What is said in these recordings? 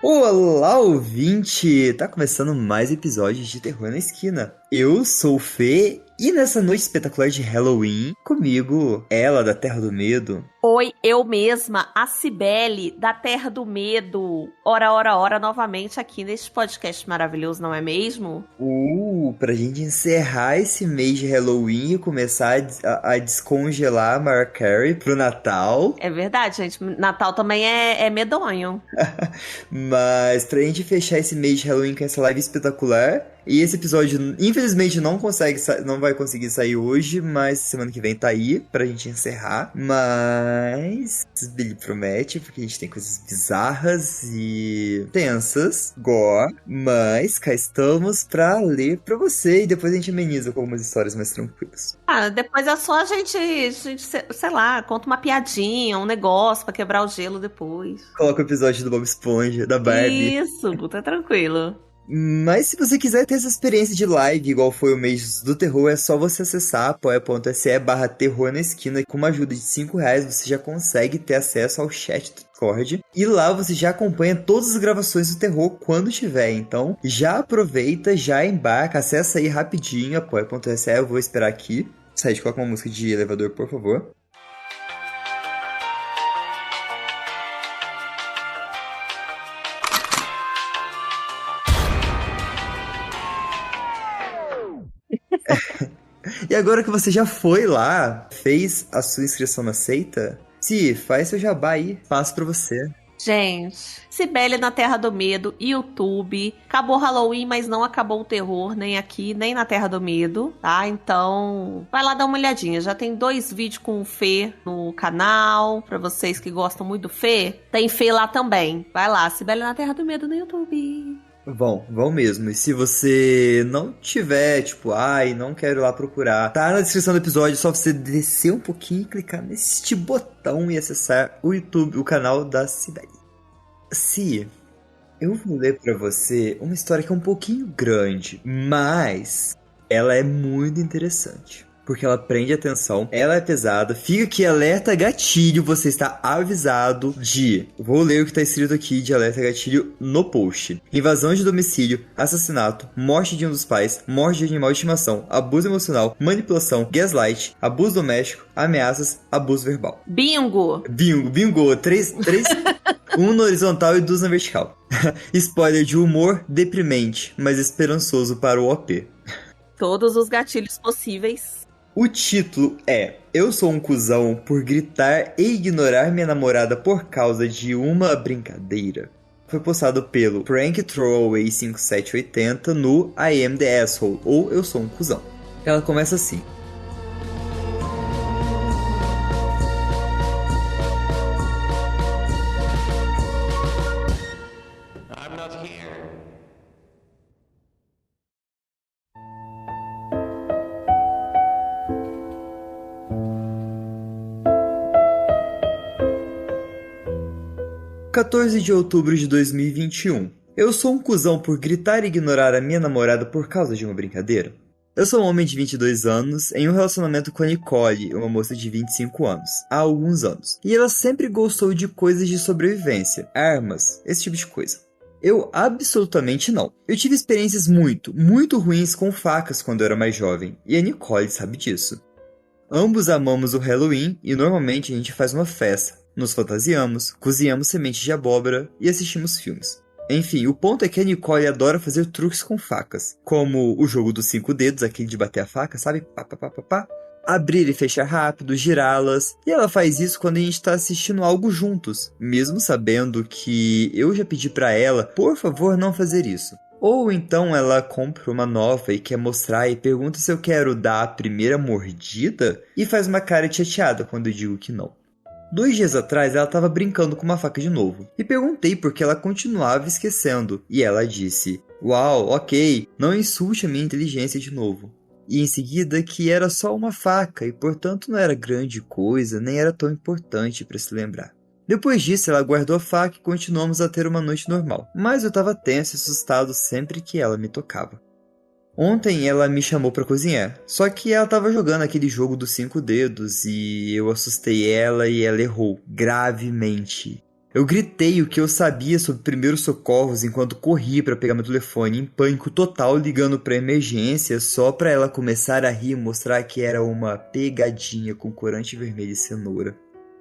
Olá, ouvinte! Tá começando mais episódios de Terror na Esquina. Eu sou o Fê e nessa noite espetacular de Halloween, comigo, ela da Terra do Medo. Oi, eu mesma, a Cibele, da Terra do Medo. Ora, novamente aqui neste podcast maravilhoso, não é mesmo? Pra gente encerrar esse mês de Halloween e começar a descongelar a Mariah Carey pro Natal. É verdade, gente. Natal também é medonho. Mas pra gente fechar esse mês de Halloween com essa live espetacular, e esse episódio, infelizmente, não vai conseguir sair hoje, mas semana que vem tá aí pra gente encerrar. Mas Billy promete, porque a gente tem coisas bizarras e tensas, gore, mas cá estamos pra ler pra você e depois a gente ameniza com algumas histórias mais tranquilas. Depois é só a gente, sei lá, conta uma piadinha, um negócio pra quebrar o gelo depois. Coloca o episódio do Bob Esponja, da Barbie. Isso, tá tranquilo. Mas se você quiser ter essa experiência de live, igual foi o mês do terror, é só você acessar apoia.se/terror na esquina. Com uma ajuda de R$5 você já consegue ter acesso ao chat do Discord. E lá você já acompanha todas as gravações do terror quando tiver. Então já aproveita, já embarca, acessa aí rapidinho, apoia.se. Eu vou esperar aqui. Sede, coloca uma música de elevador, por favor. E agora que você já foi lá, fez a sua inscrição na seita, Se, faz seu jabá aí, passo pra você. Gente, Cibele na Terra do Medo, YouTube. Acabou Halloween, mas não acabou o terror, nem aqui, nem na Terra do Medo, tá? Então, vai lá dar uma olhadinha. Já tem 2 vídeos com o Fê no canal. Pra vocês que gostam muito do Fê, tem Fê lá também. Vai lá, Cibele na Terra do Medo no YouTube. Vão mesmo. E se você não tiver, não quero ir lá procurar, tá na descrição do episódio, é só você descer um pouquinho e clicar neste botão e acessar o YouTube, o canal da Cibele. Si, eu vou ler pra você uma história que é um pouquinho grande, mas ela é muito interessante. Porque ela prende atenção, ela é pesada, fica aqui alerta gatilho, você está avisado de... Vou ler o que está escrito aqui de alerta gatilho no post. Invasão de domicílio, assassinato, morte de um dos pais, morte de animal de estimação, abuso emocional, manipulação, gaslight, abuso doméstico, ameaças, abuso verbal. Bingo! Bingo, 3, um no horizontal e 2 na vertical. Spoiler de humor deprimente, mas esperançoso para o OP. Todos os gatilhos possíveis. O título é Eu sou um cuzão por gritar e ignorar minha namorada por causa de uma brincadeira. Foi postado pelo Prank Throwaway 5780 no I Am The Asshole, ou Eu Sou um Cuzão. Ela começa assim. I'm not here. 14 de outubro de 2021. Eu sou um cuzão por gritar e ignorar a minha namorada por causa de uma brincadeira. Eu sou um homem de 22 anos, em um relacionamento com a Nicole, uma moça de 25 anos, há alguns anos. E ela sempre gostou de coisas de sobrevivência, armas, esse tipo de coisa. Eu absolutamente não. Eu tive experiências muito ruins com facas quando eu era mais jovem, e a Nicole sabe disso. Ambos amamos o Halloween e normalmente a gente faz uma festa. Nos fantasiamos, cozinhamos sementes de abóbora e assistimos filmes. Enfim, o ponto é que a Nicole adora fazer truques com facas, como o jogo dos 5 dedos, aquele de bater a faca, sabe? Pá, pá, pá, pá, pá. Abrir e fechar rápido, girá-las. E ela faz isso quando a gente tá assistindo algo juntos, mesmo sabendo que eu já pedi pra ela, por favor, não fazer isso. Ou então ela compra uma nova e quer mostrar e pergunta se eu quero dar a primeira mordida e faz uma cara chateada quando eu digo que não. 2 dias atrás ela estava brincando com uma faca de novo, e perguntei por que ela continuava esquecendo, e ela disse, uau, ok, não insulte a minha inteligência de novo. E em seguida que era só uma faca, e portanto não era grande coisa, nem era tão importante para se lembrar. Depois disso ela guardou a faca e continuamos a ter uma noite normal, mas eu estava tenso e assustado sempre que ela me tocava. Ontem ela me chamou pra cozinhar, só que ela tava jogando aquele jogo dos 5 dedos e eu assustei ela e ela errou gravemente. Eu gritei o que eu sabia sobre primeiros socorros enquanto corri para pegar meu telefone, em pânico total, ligando para emergência só para ela começar a rir e mostrar que era uma pegadinha com corante vermelho e cenoura.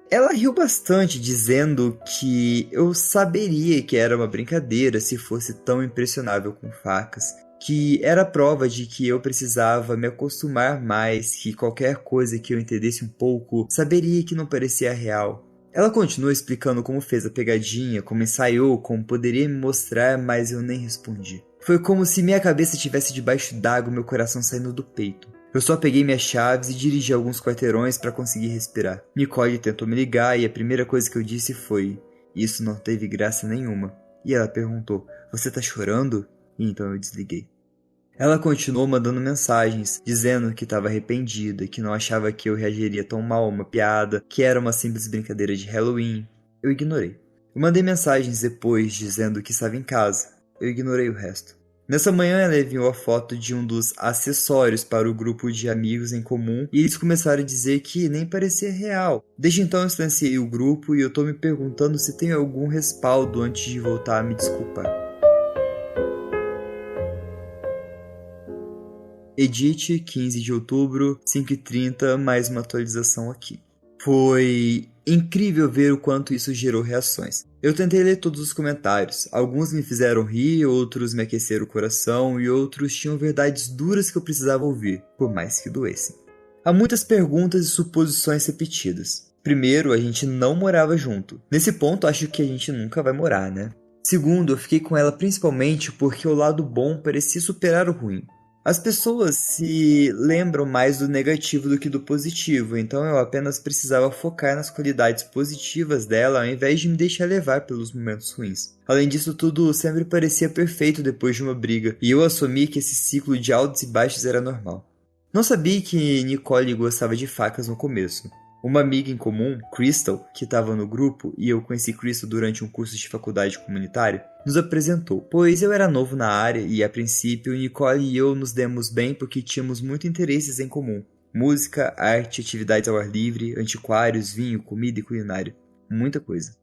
Ela riu bastante, dizendo que eu saberia que era uma brincadeira se fosse tão impressionável com facas, que era prova de que eu precisava me acostumar mais, que qualquer coisa que eu entendesse um pouco saberia que não parecia real. Ela continuou explicando como fez a pegadinha, como ensaiou, como poderia me mostrar, mas eu nem respondi. Foi como se minha cabeça estivesse debaixo d'água e meu coração saindo do peito. Eu só peguei minhas chaves e dirigi alguns quarteirões para conseguir respirar. Nicole tentou me ligar e a primeira coisa que eu disse foi: "Isso não teve graça nenhuma." E ela perguntou: "Você tá chorando?" E então eu desliguei. Ela continuou mandando mensagens, dizendo que estava arrependida, que não achava que eu reagiria tão mal a uma piada, que era uma simples brincadeira de Halloween. Eu ignorei. Eu mandei mensagens depois, dizendo que estava em casa. Eu ignorei o resto. Nessa manhã ela enviou a foto de um dos acessórios para o grupo de amigos em comum e eles começaram a dizer que nem parecia real. Desde então eu silenciei o grupo e eu tô me perguntando se tem algum respaldo antes de voltar a me desculpar. Edith, 15 de outubro, 5h30, mais uma atualização aqui. Foi incrível ver o quanto isso gerou reações. Eu tentei ler todos os comentários. Alguns me fizeram rir, outros me aqueceram o coração e outros tinham verdades duras que eu precisava ouvir, por mais que doessem. Há muitas perguntas e suposições repetidas. Primeiro, a gente não morava junto. Nesse ponto, acho que a gente nunca vai morar, né? Segundo, eu fiquei com ela principalmente porque o lado bom parecia superar o ruim. As pessoas se lembram mais do negativo do que do positivo, então eu apenas precisava focar nas qualidades positivas dela ao invés de me deixar levar pelos momentos ruins. Além disso, tudo sempre parecia perfeito depois de uma briga, e eu assumi que esse ciclo de altos e baixos era normal. Não sabia que Nicole gostava de facas no começo. Uma amiga em comum, Crystal, que estava no grupo, e eu conheci Crystal durante um curso de faculdade comunitária, nos apresentou, pois eu era novo na área e, a princípio, Nicole e eu nos demos bem porque tínhamos muitos interesses em comum. Música, arte, atividades ao ar livre, antiquários, vinho, comida e culinária. Muita coisa.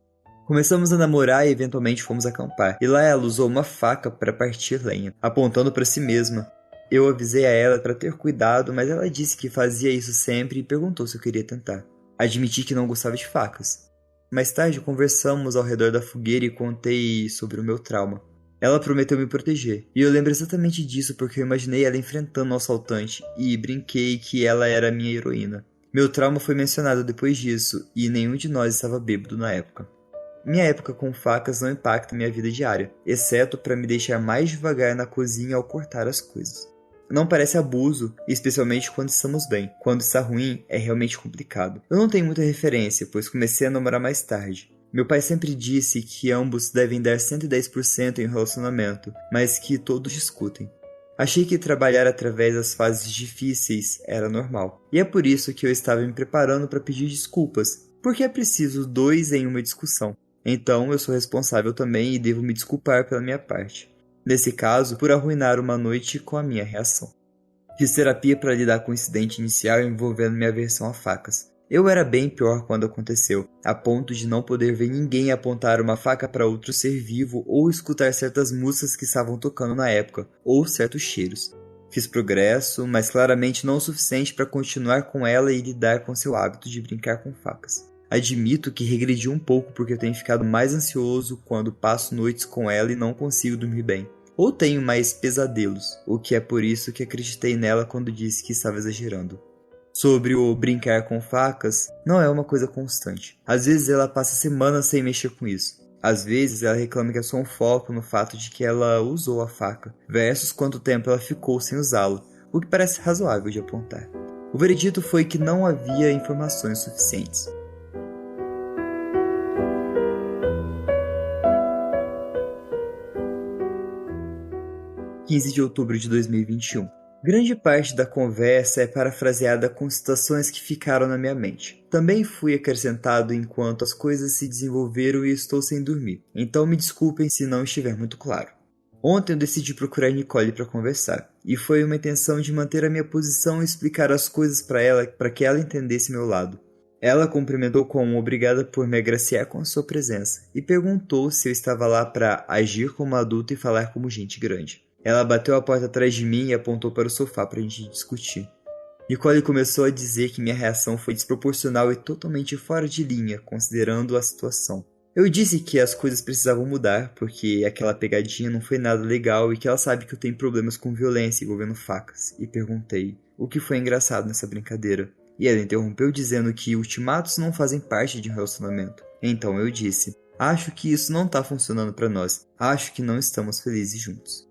Começamos a namorar e eventualmente fomos acampar, e lá ela usou uma faca para partir lenha, apontando para si mesma. Eu avisei a ela para ter cuidado, mas ela disse que fazia isso sempre e perguntou se eu queria tentar. Admiti que não gostava de facas. Mais tarde conversamos ao redor da fogueira e contei sobre o meu trauma. Ela prometeu me proteger, e eu lembro exatamente disso porque eu imaginei ela enfrentando o assaltante e brinquei que ela era a minha heroína. Meu trauma foi mencionado depois disso, e nenhum de nós estava bêbado na época. Minha época com facas não impacta minha vida diária, exceto para me deixar mais devagar na cozinha ao cortar as coisas. Não parece abuso, especialmente quando estamos bem. Quando está ruim, é realmente complicado. Eu não tenho muita referência, pois comecei a namorar mais tarde. Meu pai sempre disse que ambos devem dar 110% em um relacionamento, mas que todos discutem. Achei que trabalhar através das fases difíceis era normal. E é por isso que eu estava me preparando para pedir desculpas, porque é preciso dois em uma discussão. Então eu sou responsável também e devo me desculpar pela minha parte. Nesse caso, por arruinar uma noite com a minha reação. Fiz terapia para lidar com o incidente inicial envolvendo minha aversão a facas. Eu era bem pior quando aconteceu, a ponto de não poder ver ninguém apontar uma faca para outro ser vivo ou escutar certas músicas que estavam tocando na época, ou certos cheiros. Fiz progresso, mas claramente não o suficiente para continuar com ela e lidar com seu hábito de brincar com facas. Admito que regredi um pouco porque eu tenho ficado mais ansioso quando passo noites com ela e não consigo dormir bem. Ou tenho mais pesadelos, o que é por isso que acreditei nela quando disse que estava exagerando. Sobre o brincar com facas, não é uma coisa constante. Às vezes ela passa semanas sem mexer com isso. Às vezes ela reclama que é só um foco no fato de que ela usou a faca, versus quanto tempo ela ficou sem usá-la, o que parece razoável de apontar. O veredito foi que não havia informações suficientes. 15 de outubro de 2021. Grande parte da conversa é parafraseada com citações que ficaram na minha mente. Também fui acrescentado enquanto as coisas se desenvolveram e estou sem dormir, então me desculpem se não estiver muito claro. Ontem eu decidi procurar Nicole para conversar, e foi uma intenção de manter a minha posição e explicar as coisas para ela, para que ela entendesse meu lado. Ela cumprimentou como obrigada por me agraciar com a sua presença e perguntou se eu estava lá para agir como adulto e falar como gente grande. Ela bateu a porta atrás de mim e apontou para o sofá para a gente discutir. Nicole começou a dizer que minha reação foi desproporcional e totalmente fora de linha, considerando a situação. Eu disse que as coisas precisavam mudar, porque aquela pegadinha não foi nada legal e que ela sabe que eu tenho problemas com violência envolvendo facas, e perguntei o que foi engraçado nessa brincadeira. E ela interrompeu dizendo que ultimatos não fazem parte de um relacionamento. Então eu disse, acho que isso não tá funcionando pra nós, acho que não estamos felizes juntos.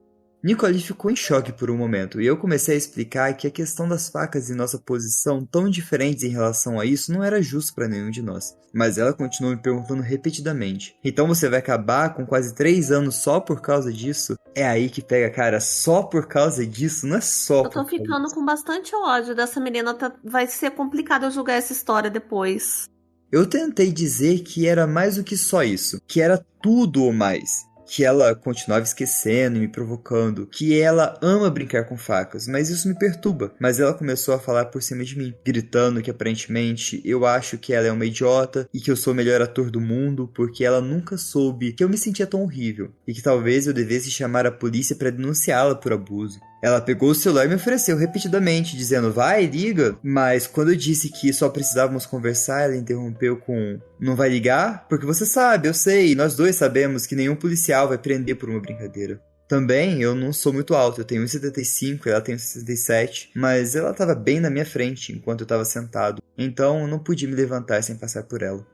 Nicole ficou em choque por um momento, e eu comecei a explicar que a questão das facas e nossa posição tão diferentes em relação a isso não era justo para nenhum de nós. Mas ela continuou me perguntando repetidamente, então você vai acabar com quase 3 anos só por causa disso? É aí que pega, cara, só por causa disso? Não é só Eu por tô ficando com bastante ódio dessa menina, vai ser complicado eu julgar essa história depois. Eu tentei dizer que era mais do que só isso, que era tudo ou mais. Que ela continuava esquecendo e me provocando, que ela ama brincar com facas, mas isso me perturba. Mas ela começou a falar por cima de mim, gritando que aparentemente eu acho que ela é uma idiota e que eu sou o melhor ator do mundo porque ela nunca soube que eu me sentia tão horrível e que talvez eu devesse chamar a polícia para denunciá-la por abuso. Ela pegou o celular e me ofereceu repetidamente, dizendo, vai, liga. Mas quando eu disse que só precisávamos conversar, ela interrompeu com, não vai ligar? Porque você sabe, eu sei, nós dois sabemos que nenhum policial vai prender por uma brincadeira. Também, eu não sou muito alto, eu tenho 1,75 e ela tem 1,67, mas ela estava bem na minha frente enquanto eu estava sentado, então eu não podia me levantar sem passar por ela.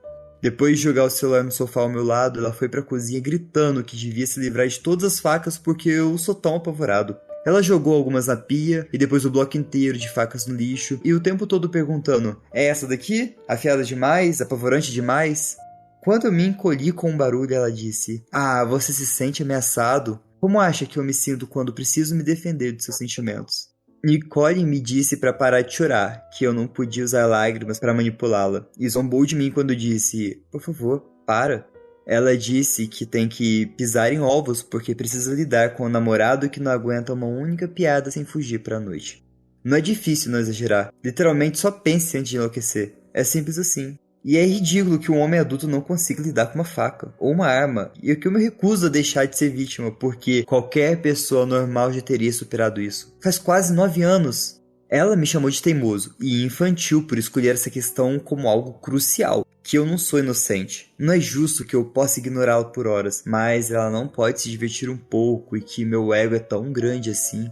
Depois de jogar o celular no sofá ao meu lado, ela foi pra cozinha gritando que devia se livrar de todas as facas porque eu sou tão apavorado. Ela jogou algumas na pia e depois o bloco inteiro de facas no lixo e o tempo todo perguntando, é essa daqui? Afiada demais? Apavorante demais? Quando eu me encolhi com um barulho, ela disse, ah, você se sente ameaçado? Como acha que eu me sinto quando preciso me defender de seus sentimentos? Nicole me disse para parar de chorar, que eu não podia usar lágrimas para manipulá-la, e zombou de mim quando disse, por favor, para. Ela disse que tem que pisar em ovos porque precisa lidar com o namorado que não aguenta uma única piada sem fugir para a noite. Não é difícil não exagerar, literalmente só pense antes de enlouquecer, é simples assim. E é ridículo que um homem adulto não consiga lidar com uma faca ou uma arma, e que eu me recuso a deixar de ser vítima, porque qualquer pessoa normal já teria superado isso. Faz quase 9 anos. Ela me chamou de teimoso e infantil por escolher essa questão como algo crucial, que eu não sou inocente. Não é justo que eu possa ignorá-la por horas, mas ela não pode se divertir um pouco e que meu ego é tão grande assim.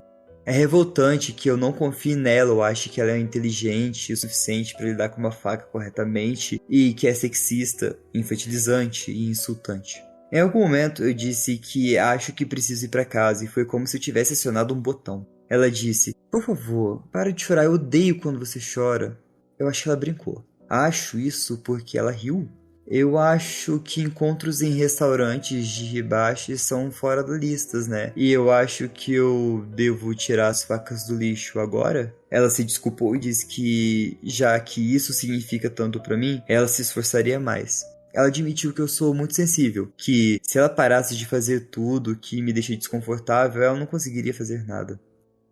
É revoltante que eu não confie nela ou ache que ela é inteligente o suficiente para lidar com uma faca corretamente e que é sexista, infantilizante e insultante. Em algum momento eu disse que acho que preciso ir para casa e foi como se eu tivesse acionado um botão. Ela disse, por favor, para de chorar, eu odeio quando você chora. Eu acho que ela brincou. Acho isso porque ela riu. Eu acho que encontros em restaurantes de ribache são fora da lista, né? E eu acho que eu devo tirar as facas do lixo agora? Ela se desculpou e disse que, já que isso significa tanto pra mim, ela se esforçaria mais. Ela admitiu que eu sou muito sensível, que se ela parasse de fazer tudo que me deixa desconfortável, ela não conseguiria fazer nada.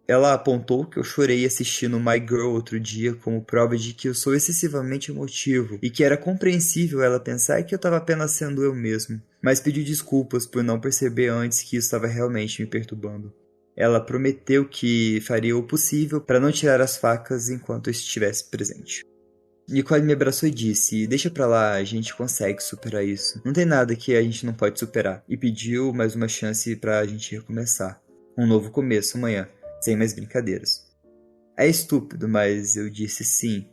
Ela apontou que eu chorei assistindo My Girl outro dia como prova de que eu sou excessivamente emotivo e que era compreensível ela pensar que eu estava apenas sendo eu mesmo, mas pediu desculpas por não perceber antes que isso estava realmente me perturbando. Ela prometeu que faria o possível para não tirar as facas enquanto eu estivesse presente. Nicole me abraçou e disse, deixa pra lá, a gente consegue superar isso. Não tem nada que a gente não pode superar. E pediu mais uma chance pra gente recomeçar. Um novo começo amanhã. Sem mais brincadeiras. É estúpido, mas eu disse sim.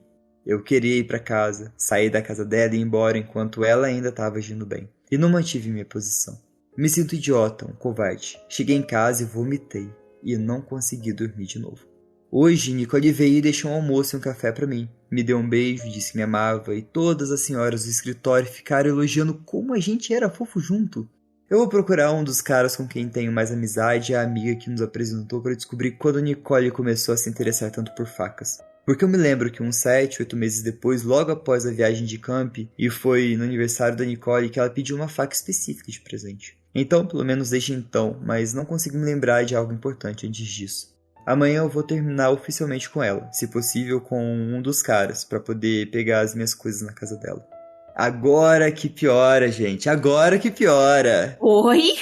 Eu queria ir para casa, sair da casa dela e ir embora enquanto ela ainda estava agindo bem. E não mantive minha posição. Me sinto idiota, um covarde. Cheguei em casa e vomitei. E não consegui dormir de novo. Hoje, Nicole veio e deixou um almoço e um café para mim. Me deu um beijo, disse que me amava e todas as senhoras do escritório ficaram elogiando como a gente era fofo junto. Eu vou procurar um dos caras com quem tenho mais amizade e a amiga que nos apresentou para descobrir quando Nicole começou a se interessar tanto por facas. Porque eu me lembro que uns 7, 8 meses depois, logo após a viagem de camp, e foi no aniversário da Nicole que ela pediu uma faca específica de presente. Então, pelo menos desde então, mas não consigo me lembrar de algo importante antes disso. Amanhã eu vou terminar oficialmente com ela, se possível com um dos caras, pra poder pegar as minhas coisas na casa dela. Agora que piora, gente. Agora que piora. Oi?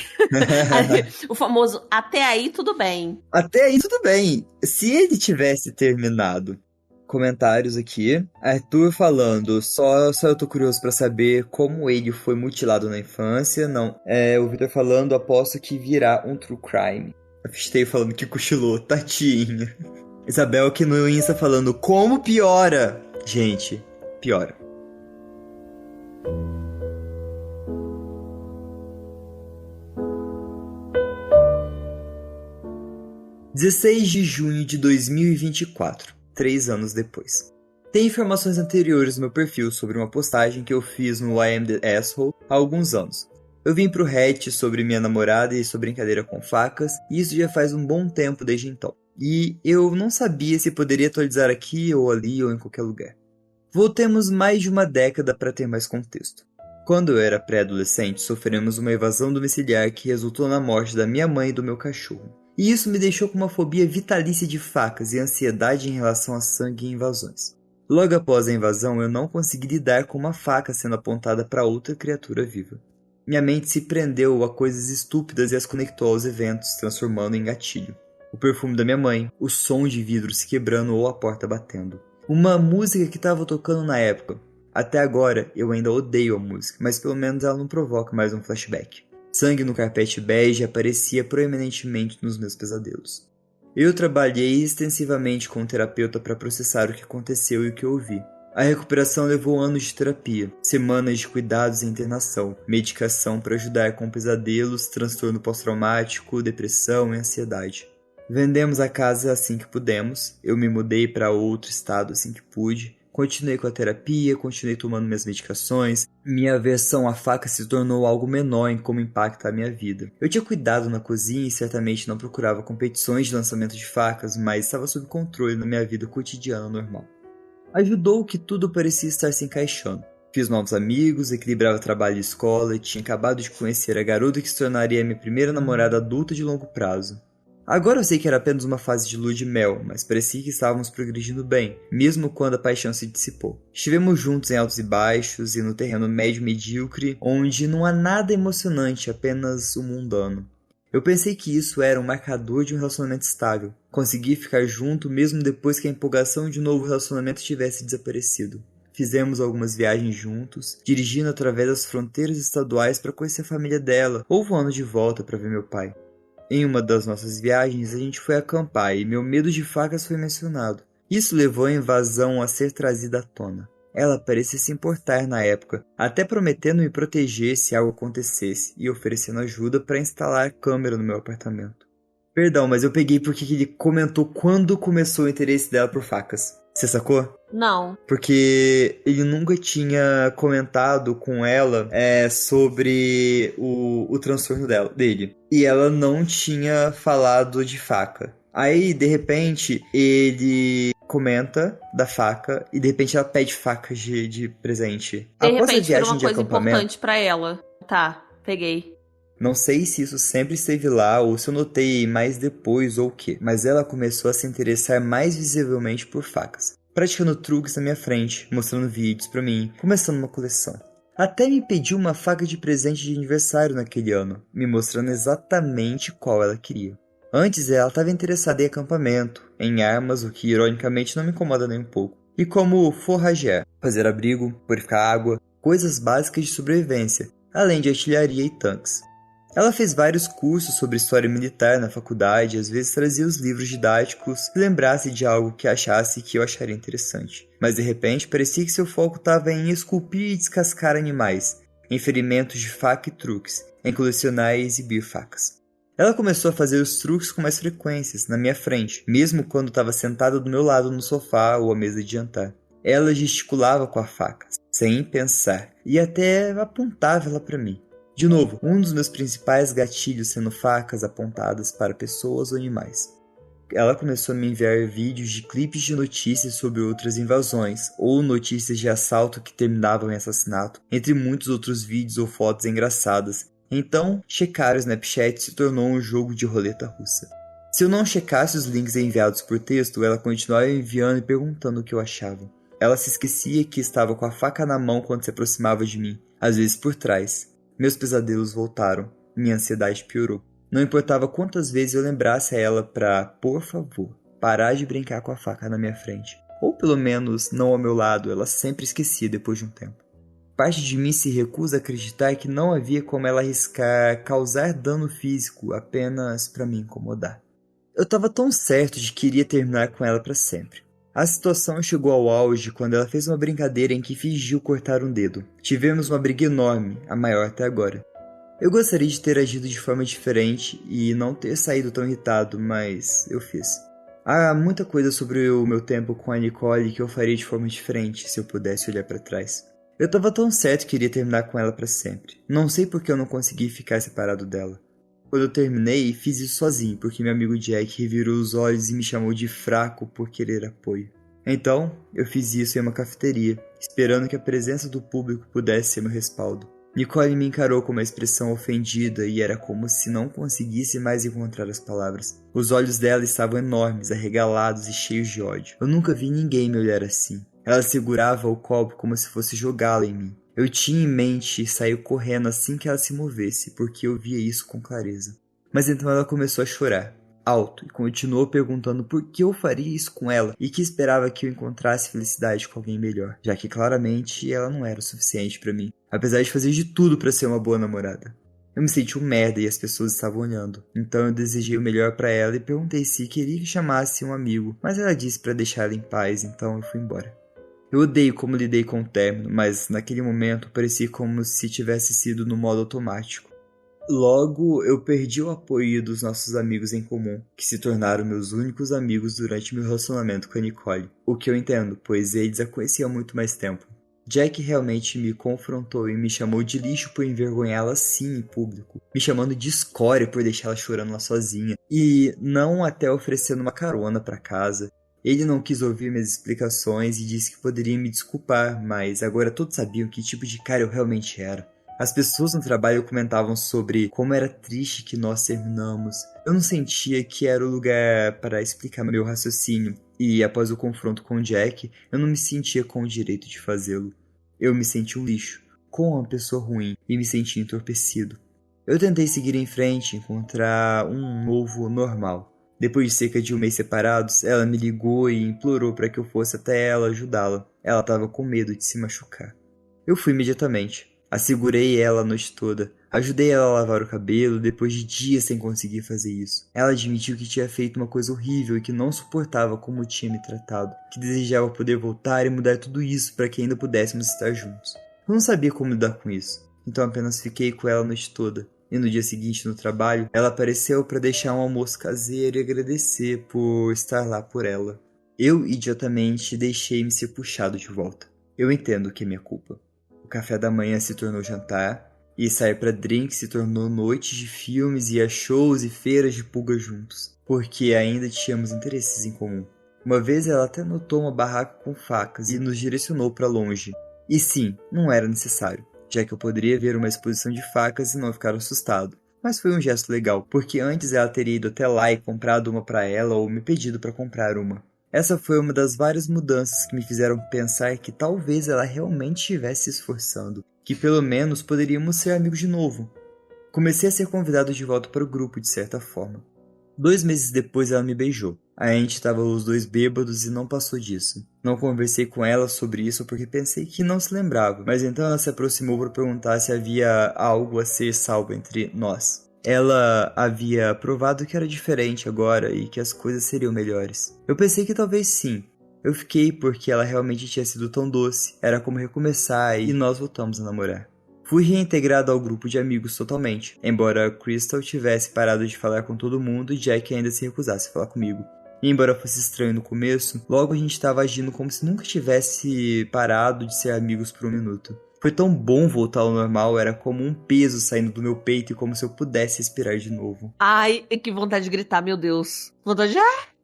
O famoso até aí tudo bem. Até aí tudo bem. Se ele tivesse terminado. Comentários aqui. Arthur falando, só eu tô curioso pra saber como ele foi mutilado na infância. Não. O Victor falando, aposto que virá um true crime. A Fistei falando que cochilou, tatinha. Isabel aqui no Insta falando, como piora? Gente, piora. (16 de junho de 2024), 3 anos depois. Tem informações anteriores no meu perfil sobre uma postagem que eu fiz no I Am The Asshole há alguns anos. Eu vim pro Reddit sobre minha namorada e sua brincadeira com facas, e isso já faz um bom tempo desde então. E eu não sabia se poderia atualizar aqui ou ali ou em qualquer lugar. Voltemos mais de uma década para ter mais contexto. Quando eu era pré-adolescente, sofremos uma evasão domiciliar que resultou na morte da minha mãe e do meu cachorro. E isso me deixou com uma fobia vitalícia de facas e ansiedade em relação a sangue e invasões. Logo após a invasão, eu não consegui lidar com uma faca sendo apontada para outra criatura viva. Minha mente se prendeu a coisas estúpidas e as conectou aos eventos, transformando em gatilho. O perfume da minha mãe, o som de vidro se quebrando ou a porta batendo. Uma música que estava tocando na época. Até agora, eu ainda odeio a música, mas pelo menos ela não provoca mais um flashback. Sangue no carpete bege aparecia proeminentemente nos meus pesadelos. Eu trabalhei extensivamente com um terapeuta para processar o que aconteceu e o que eu ouvi. A recuperação levou anos de terapia, semanas de cuidados e internação, medicação para ajudar com pesadelos, transtorno pós-traumático, depressão e ansiedade. Vendemos a casa assim que pudemos, eu me mudei para outro estado assim que pude, continuei com a terapia, continuei tomando minhas medicações, minha aversão à faca se tornou algo menor em como impacta a minha vida. Eu tinha cuidado na cozinha e certamente não procurava competições de lançamento de facas, mas estava sob controle na minha vida cotidiana normal. Ajudou que tudo parecia estar se encaixando. Fiz novos amigos, equilibrava trabalho e escola e tinha acabado de conhecer a garota que se tornaria minha primeira namorada adulta de longo prazo. Agora eu sei que era apenas uma fase de lua de mel, mas parecia que estávamos progredindo bem, mesmo quando a paixão se dissipou. Estivemos juntos em altos e baixos e no terreno médio-medíocre, onde não há nada emocionante, apenas o mundano. Eu pensei que isso era um marcador de um relacionamento estável. Consegui ficar junto mesmo depois que a empolgação de um novo relacionamento tivesse desaparecido. Fizemos algumas viagens juntos, dirigindo através das fronteiras estaduais para conhecer a família dela, ou voando de volta para ver meu pai. Em uma das nossas viagens, a gente foi acampar e meu medo de facas foi mencionado. Isso levou a invasão a ser trazida à tona. Ela parecia se importar na época, até prometendo me proteger se algo acontecesse e oferecendo ajuda para instalar câmera no meu apartamento. Perdão, mas eu peguei porque ele comentou quando começou o interesse dela por facas. Você sacou? Não. Porque ele nunca tinha comentado com ela sobre o transtorno dele. E ela não tinha falado de faca. Aí, de repente, ele comenta da faca e de repente ela pede facas de presente. De repente era uma coisa importante pra ela. Tá, peguei. Não sei se isso sempre esteve lá ou se eu notei mais depois ou o quê, mas ela começou a se interessar mais visivelmente por facas, praticando truques na minha frente, mostrando vídeos pra mim, começando uma coleção. Até me pediu uma faca de presente de aniversário naquele ano, me mostrando exatamente qual ela queria. Antes ela estava interessada em acampamento, em armas, o que ironicamente não me incomoda nem um pouco, e como forragear, fazer abrigo, purificar água, coisas básicas de sobrevivência, além de artilharia e tanques. Ela fez vários cursos sobre história militar na faculdade e às vezes trazia os livros didáticos se lembrasse de algo que achasse que eu acharia interessante. Mas de repente parecia que seu foco estava em esculpir e descascar animais, em ferimentos de faca e truques, em colecionar e exibir facas. Ela começou a fazer os truques com mais frequências, na minha frente, mesmo quando estava sentada do meu lado no sofá ou à mesa de jantar. Ela gesticulava com a faca, sem pensar, e até apontava ela para mim. De novo, um dos meus principais gatilhos sendo facas apontadas para pessoas ou animais. Ela começou a me enviar vídeos de clipes de notícias sobre outras invasões, ou notícias de assalto que terminavam em assassinato, entre muitos outros vídeos ou fotos engraçadas. Então, checar o Snapchat se tornou um jogo de roleta russa. Se eu não checasse os links enviados por texto, ela continuava enviando e perguntando o que eu achava. Ela se esquecia que estava com a faca na mão quando se aproximava de mim, às vezes por trás. Meus pesadelos voltaram. Minha ansiedade piorou. Não importava quantas vezes eu lembrasse a ela pra, por favor, parar de brincar com a faca na minha frente. Ou pelo menos não ao meu lado, ela sempre esquecia depois de um tempo. Parte de mim se recusa a acreditar que não havia como ela arriscar causar dano físico apenas pra me incomodar. Eu estava tão certo de que iria terminar com ela para sempre. A situação chegou ao auge quando ela fez uma brincadeira em que fingiu cortar um dedo. Tivemos uma briga enorme, a maior até agora. Eu gostaria de ter agido de forma diferente e não ter saído tão irritado, mas eu fiz. Há muita coisa sobre o meu tempo com a Nicole que eu faria de forma diferente se eu pudesse olhar para trás. Eu estava tão certo que iria terminar com ela para sempre. Não sei por que eu não consegui ficar separado dela. Quando eu terminei, fiz isso sozinho, porque meu amigo Jack revirou os olhos e me chamou de fraco por querer apoio. Então, eu fiz isso em uma cafeteria, esperando que a presença do público pudesse ser meu respaldo. Nicole me encarou com uma expressão ofendida e era como se não conseguisse mais encontrar as palavras. Os olhos dela estavam enormes, arregalados e cheios de ódio. Eu nunca vi ninguém me olhar assim. Ela segurava o copo como se fosse jogá-lo em mim. Eu tinha em mente sair correndo assim que ela se movesse, porque eu via isso com clareza. Mas então ela começou a chorar, alto, e continuou perguntando por que eu faria isso com ela e que esperava que eu encontrasse felicidade com alguém melhor, já que claramente ela não era o suficiente pra mim, apesar de fazer de tudo pra ser uma boa namorada. Eu me senti um merda e as pessoas estavam olhando, então eu desejei o melhor pra ela e perguntei se queria que chamasse um amigo, mas ela disse pra deixar ela em paz, então eu fui embora. Eu odeio como lidei com o término, mas naquele momento parecia como se tivesse sido no modo automático. Logo, eu perdi o apoio dos nossos amigos em comum, que se tornaram meus únicos amigos durante meu relacionamento com a Nicole. O que eu entendo, pois eles a conheciam há muito mais tempo. Jack realmente me confrontou e me chamou de lixo por envergonhá-la assim em público, me chamando de escória por deixá-la chorando lá sozinha, e não até oferecendo uma carona pra casa. Ele não quis ouvir minhas explicações e disse que poderia me desculpar, mas agora todos sabiam que tipo de cara eu realmente era. As pessoas no trabalho comentavam sobre como era triste que nós terminamos. Eu não sentia que era o lugar para explicar meu raciocínio, e após o confronto com Jack, eu não me sentia com o direito de fazê-lo. Eu me senti um lixo, com uma pessoa ruim, e me senti entorpecido. Eu tentei seguir em frente, encontrar um novo normal. Depois de cerca de um mês separados, ela me ligou e implorou para que eu fosse até ela ajudá-la. Ela estava com medo de se machucar. Eu fui imediatamente. Assegurei ela a noite toda. Ajudei ela a lavar o cabelo depois de dias sem conseguir fazer isso. Ela admitiu que tinha feito uma coisa horrível e que não suportava como tinha me tratado. Que desejava poder voltar e mudar tudo isso para que ainda pudéssemos estar juntos. Eu não sabia como lidar com isso. Então apenas fiquei com ela a noite toda. E no dia seguinte, no trabalho, ela apareceu para deixar um almoço caseiro e agradecer por estar lá por ela. Eu, idiotamente, deixei-me ser puxado de volta. Eu entendo que é minha culpa. O café da manhã se tornou jantar, e sair para drink se tornou noites de filmes e a shows e feiras de pulga juntos, porque ainda tínhamos interesses em comum. Uma vez ela até notou uma barraca com facas e nos direcionou para longe. E sim, não era necessário, já que eu poderia ver uma exposição de facas e não ficar assustado. Mas foi um gesto legal, porque antes ela teria ido até lá e comprado uma para ela ou me pedido para comprar uma. Essa foi uma das várias mudanças que me fizeram pensar que talvez ela realmente estivesse se esforçando, que pelo menos poderíamos ser amigos de novo. Comecei a ser convidado de volta para o grupo de certa forma. 2 meses depois ela me beijou. A gente estava os dois bêbados e não passou disso. Não conversei com ela sobre isso porque pensei que não se lembrava, mas então ela se aproximou para perguntar se havia algo a ser salvo entre nós. Ela havia provado que era diferente agora e que as coisas seriam melhores. Eu pensei que talvez sim. Eu fiquei porque ela realmente tinha sido tão doce, era como recomeçar e nós voltamos a namorar. Fui reintegrado ao grupo de amigos totalmente, embora Crystal tivesse parado de falar com todo mundo e Jack ainda se recusasse a falar comigo. E embora fosse estranho no começo, logo a gente estava agindo como se nunca tivesse parado de ser amigos por um minuto. Foi tão bom voltar ao normal, era como um peso saindo do meu peito e como se eu pudesse respirar de novo. Ai, que vontade de gritar, meu Deus. Vontade de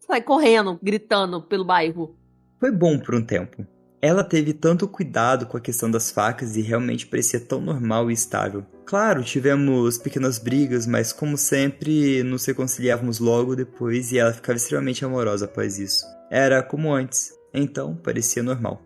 sair correndo, gritando pelo bairro. Foi bom por um tempo. Ela teve tanto cuidado com a questão das facas e realmente parecia tão normal e estável. Claro, tivemos pequenas brigas, mas como sempre, nos reconciliávamos logo depois e ela ficava extremamente amorosa após isso. Era como antes, então parecia normal.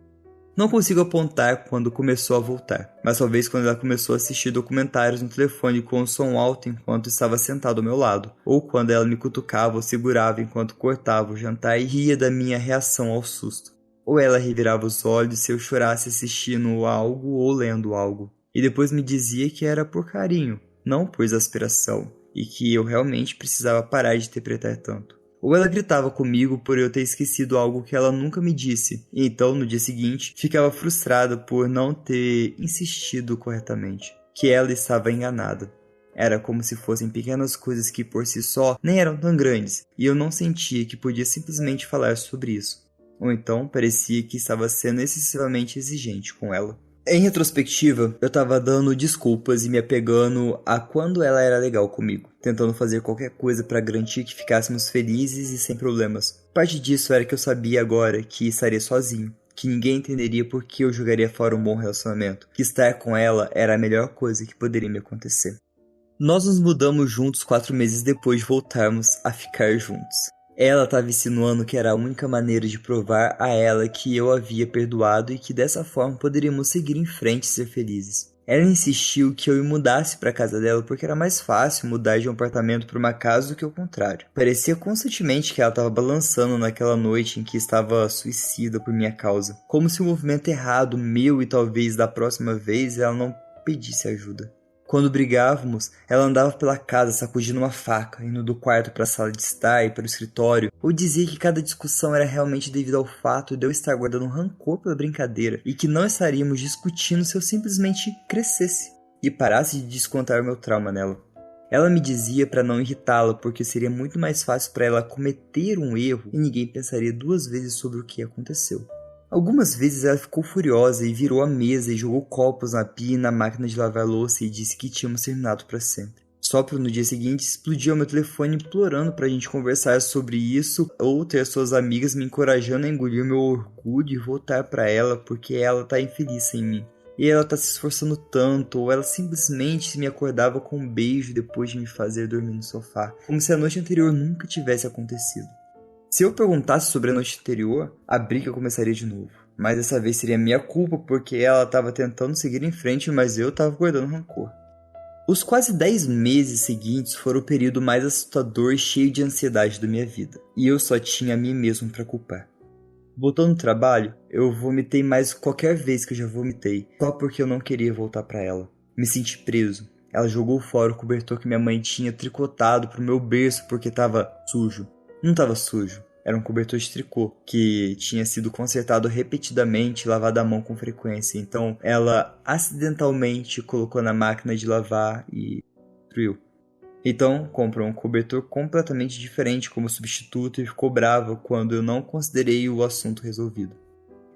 Não consigo apontar quando começou a voltar, mas talvez quando ela começou a assistir documentários no telefone com o som alto enquanto estava sentado ao meu lado, ou quando ela me cutucava ou segurava enquanto cortava o jantar e ria da minha reação ao susto. Ou ela revirava os olhos se eu chorasse assistindo algo ou lendo algo, e depois me dizia que era por carinho, não por exasperação, e que eu realmente precisava parar de interpretar tanto. Ou ela gritava comigo por eu ter esquecido algo que ela nunca me disse, e então, no dia seguinte, ficava frustrada por não ter insistido corretamente, que ela estava enganada. Era como se fossem pequenas coisas que por si só nem eram tão grandes, e eu não sentia que podia simplesmente falar sobre isso. Ou então, parecia que estava sendo excessivamente exigente com ela. Em retrospectiva, eu tava dando desculpas e me apegando a quando ela era legal comigo, tentando fazer qualquer coisa para garantir que ficássemos felizes e sem problemas. Parte disso era que eu sabia agora que estaria sozinho, que ninguém entenderia por que eu jogaria fora um bom relacionamento, que estar com ela era a melhor coisa que poderia me acontecer. Nós nos mudamos juntos 4 meses depois de voltarmos a ficar juntos. Ela estava insinuando que era a única maneira de provar a ela que eu havia perdoado e que dessa forma poderíamos seguir em frente e ser felizes. Ela insistiu que eu me mudasse para a casa dela porque era mais fácil mudar de um apartamento para uma casa do que o contrário. Parecia constantemente que ela estava balançando naquela noite em que estava suicida por minha causa, como se o movimento errado meu e talvez da próxima vez ela não pedisse ajuda. Quando brigávamos, ela andava pela casa sacudindo uma faca, indo do quarto para a sala de estar e para o escritório, ou dizia que cada discussão era realmente devido ao fato de eu estar guardando rancor pela brincadeira e que não estaríamos discutindo se eu simplesmente crescesse e parasse de descontar meu trauma nela. Ela me dizia para não irritá-la porque seria muito mais fácil para ela cometer um erro e ninguém pensaria 2 vezes sobre o que aconteceu. Algumas vezes ela ficou furiosa e virou a mesa e jogou copos na pia e na máquina de lavar louça e disse que tínhamos terminado para sempre. Só para no dia seguinte explodir o meu telefone implorando para a gente conversar sobre isso ou ter suas amigas me encorajando a engolir meu orgulho e voltar para ela porque ela tá infeliz sem mim. E ela tá se esforçando tanto, ou ela simplesmente me acordava com um beijo depois de me fazer dormir no sofá, como se a noite anterior nunca tivesse acontecido. Se eu perguntasse sobre a noite anterior, a briga começaria de novo. Mas dessa vez seria minha culpa porque ela estava tentando seguir em frente, mas eu estava guardando rancor. Os quase 10 meses seguintes foram o período mais assustador e cheio de ansiedade da minha vida. E eu só tinha a mim mesmo para culpar. Voltando no trabalho, eu vomitei mais qualquer vez que eu já vomitei, só porque eu não queria voltar para ela. Me senti preso. Ela jogou fora o cobertor que minha mãe tinha tricotado pro meu berço porque estava sujo. Não estava sujo, era um cobertor de tricô que tinha sido consertado repetidamente e lavado à mão com frequência. Então ela acidentalmente colocou na máquina de lavar e destruiu. Então comprou um cobertor completamente diferente como substituto e ficou brava quando eu não considerei o assunto resolvido.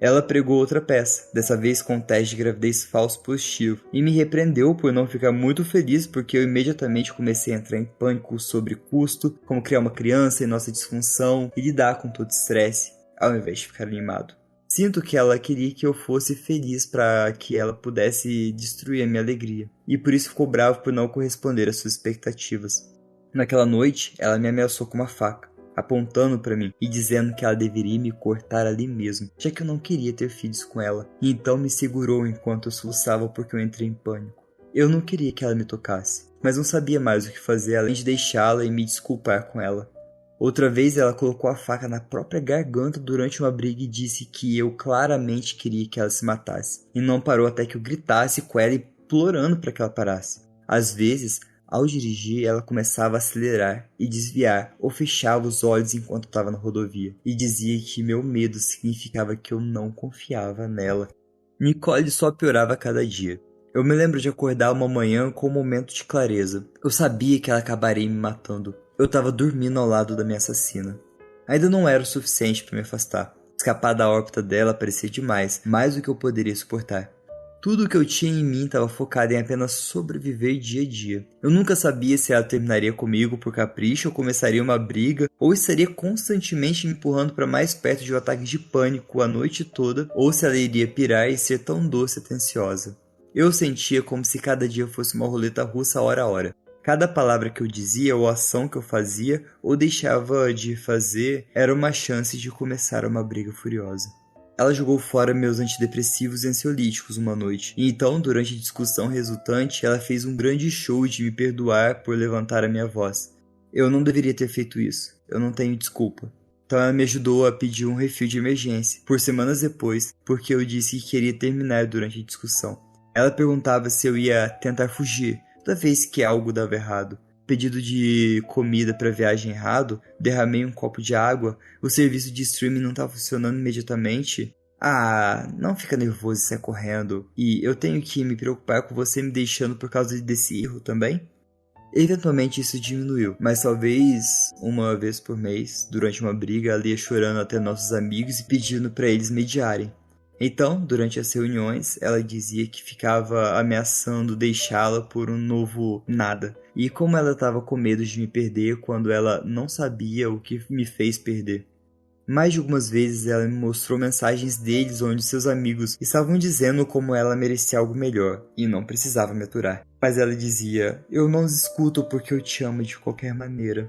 Ela pregou outra peça, dessa vez com um teste de gravidez falso positivo, e me repreendeu por não ficar muito feliz porque eu imediatamente comecei a entrar em pânico sobre custo, como criar uma criança e nossa disfunção e lidar com todo o estresse, ao invés de ficar animado. Sinto que ela queria que eu fosse feliz para que ela pudesse destruir a minha alegria, e por isso ficou brava por não corresponder às suas expectativas. Naquela noite, ela me ameaçou com uma faca, apontando para mim e dizendo que ela deveria me cortar ali mesmo, já que eu não queria ter filhos com ela, e então me segurou enquanto eu soluçava porque eu entrei em pânico. Eu não queria que ela me tocasse, mas não sabia mais o que fazer além de deixá-la e me desculpar com ela. Outra vez ela colocou a faca na própria garganta durante uma briga e disse que eu claramente queria que ela se matasse, e não parou até que eu gritasse com ela implorando para que ela parasse. Às vezes, ao dirigir, ela começava a acelerar e desviar ou fechava os olhos enquanto estava na rodovia e dizia que meu medo significava que eu não confiava nela. Nicole só piorava a cada dia. Eu me lembro de acordar uma manhã com um momento de clareza. Eu sabia que ela acabaria me matando. Eu estava dormindo ao lado da minha assassina. Ainda não era o suficiente para me afastar. Escapar da órbita dela parecia demais, mais do que eu poderia suportar. Tudo que eu tinha em mim estava focado em apenas sobreviver dia a dia. Eu nunca sabia se ela terminaria comigo por capricho ou começaria uma briga, ou estaria constantemente me empurrando para mais perto de um ataque de pânico a noite toda, ou se ela iria pirar e ser tão doce e atenciosa. Eu sentia como se cada dia fosse uma roleta russa hora a hora. Cada palavra que eu dizia ou ação que eu fazia ou deixava de fazer era uma chance de começar uma briga furiosa. Ela jogou fora meus antidepressivos e ansiolíticos uma noite, e então, durante a discussão resultante, ela fez um grande show de me perdoar por levantar a minha voz. Eu não deveria ter feito isso, eu não tenho desculpa. Então ela me ajudou a pedir um refil de emergência, por semanas depois, porque eu disse que queria terminar durante a discussão. Ela perguntava se eu ia tentar fugir, toda vez que algo dava errado. Pedido de comida para viagem errado, derramei um copo de água, o serviço de streaming não tá funcionando imediatamente. Ah, não fica nervoso e sai correndo. E eu tenho que me preocupar com você me deixando por causa desse erro também? Eventualmente isso diminuiu, mas talvez uma vez por mês, durante uma briga, ela ia chorando até nossos amigos e pedindo para eles mediarem. Então, durante as reuniões, ela dizia que ficava ameaçando deixá-la por um novo nada. E como ela estava com medo de me perder quando ela não sabia o que me fez perder. Mais de algumas vezes ela me mostrou mensagens deles onde seus amigos estavam dizendo como ela merecia algo melhor e não precisava me aturar. Mas ela dizia, eu não os escuto porque eu te amo de qualquer maneira.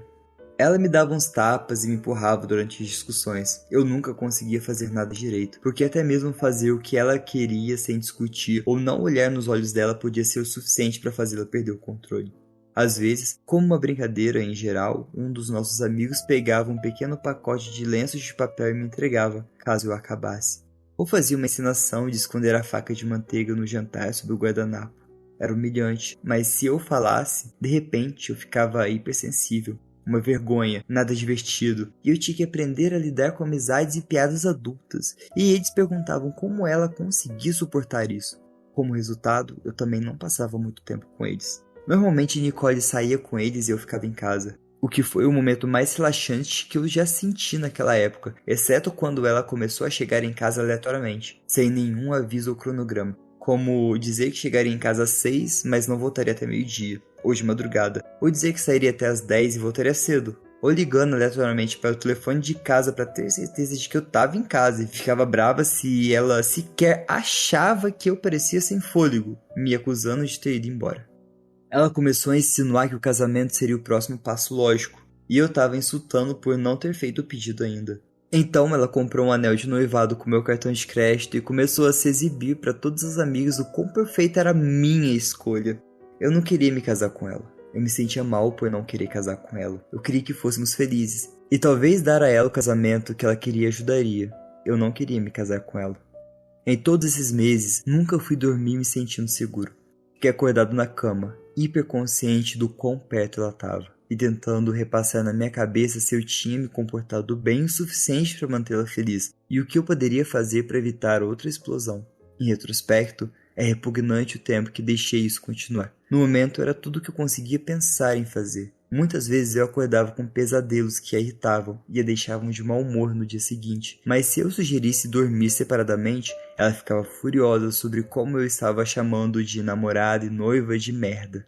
Ela me dava uns tapas e me empurrava durante as discussões. Eu nunca conseguia fazer nada direito, porque até mesmo fazer o que ela queria sem discutir ou não olhar nos olhos dela podia ser o suficiente para fazê-la perder o controle. Às vezes, como uma brincadeira em geral, um dos nossos amigos pegava um pequeno pacote de lenços de papel e me entregava, caso eu acabasse. Ou fazia uma encenação de esconder a faca de manteiga no jantar sob o guardanapo. Era humilhante, mas se eu falasse, de repente eu ficava hipersensível. Uma vergonha, nada divertido, e eu tinha que aprender a lidar com amizades e piadas adultas, e eles perguntavam como ela conseguia suportar isso. Como resultado, eu também não passava muito tempo com eles. Normalmente Nicole saía com eles e eu ficava em casa, o que foi o momento mais relaxante que eu já senti naquela época, exceto quando ela começou a chegar em casa aleatoriamente, sem nenhum aviso ou cronograma. Como dizer que chegaria em casa às 6, mas não voltaria até meio-dia, ou de madrugada. Ou dizer que sairia até às 10 e voltaria cedo. Ou ligando aleatoriamente para o telefone de casa para ter certeza de que eu estava em casa e ficava brava se ela sequer achava que eu parecia sem fôlego, me acusando de ter ido embora. Ela começou a insinuar que o casamento seria o próximo passo lógico, e eu estava insultando por não ter feito o pedido ainda. Então ela comprou um anel de noivado com meu cartão de crédito e começou a se exibir para todos os amigos o quão perfeita era a minha escolha. Eu não queria me casar com ela. Eu me sentia mal por não querer casar com ela. Eu queria que fôssemos felizes. E talvez dar a ela o casamento que ela queria ajudaria. Eu não queria me casar com ela. Em todos esses meses, nunca fui dormir me sentindo seguro. Fiquei acordado na cama, hiperconsciente do quão perto ela estava. E tentando repassar na minha cabeça se eu tinha me comportado bem o suficiente para mantê-la feliz e o que eu poderia fazer para evitar outra explosão. Em retrospecto, é repugnante o tempo que deixei isso continuar. No momento era tudo o que eu conseguia pensar em fazer. Muitas vezes eu acordava com pesadelos que a irritavam e a deixavam de mau humor no dia seguinte, mas se eu sugerisse dormir separadamente, ela ficava furiosa sobre como eu estava a chamando de namorada e noiva de merda.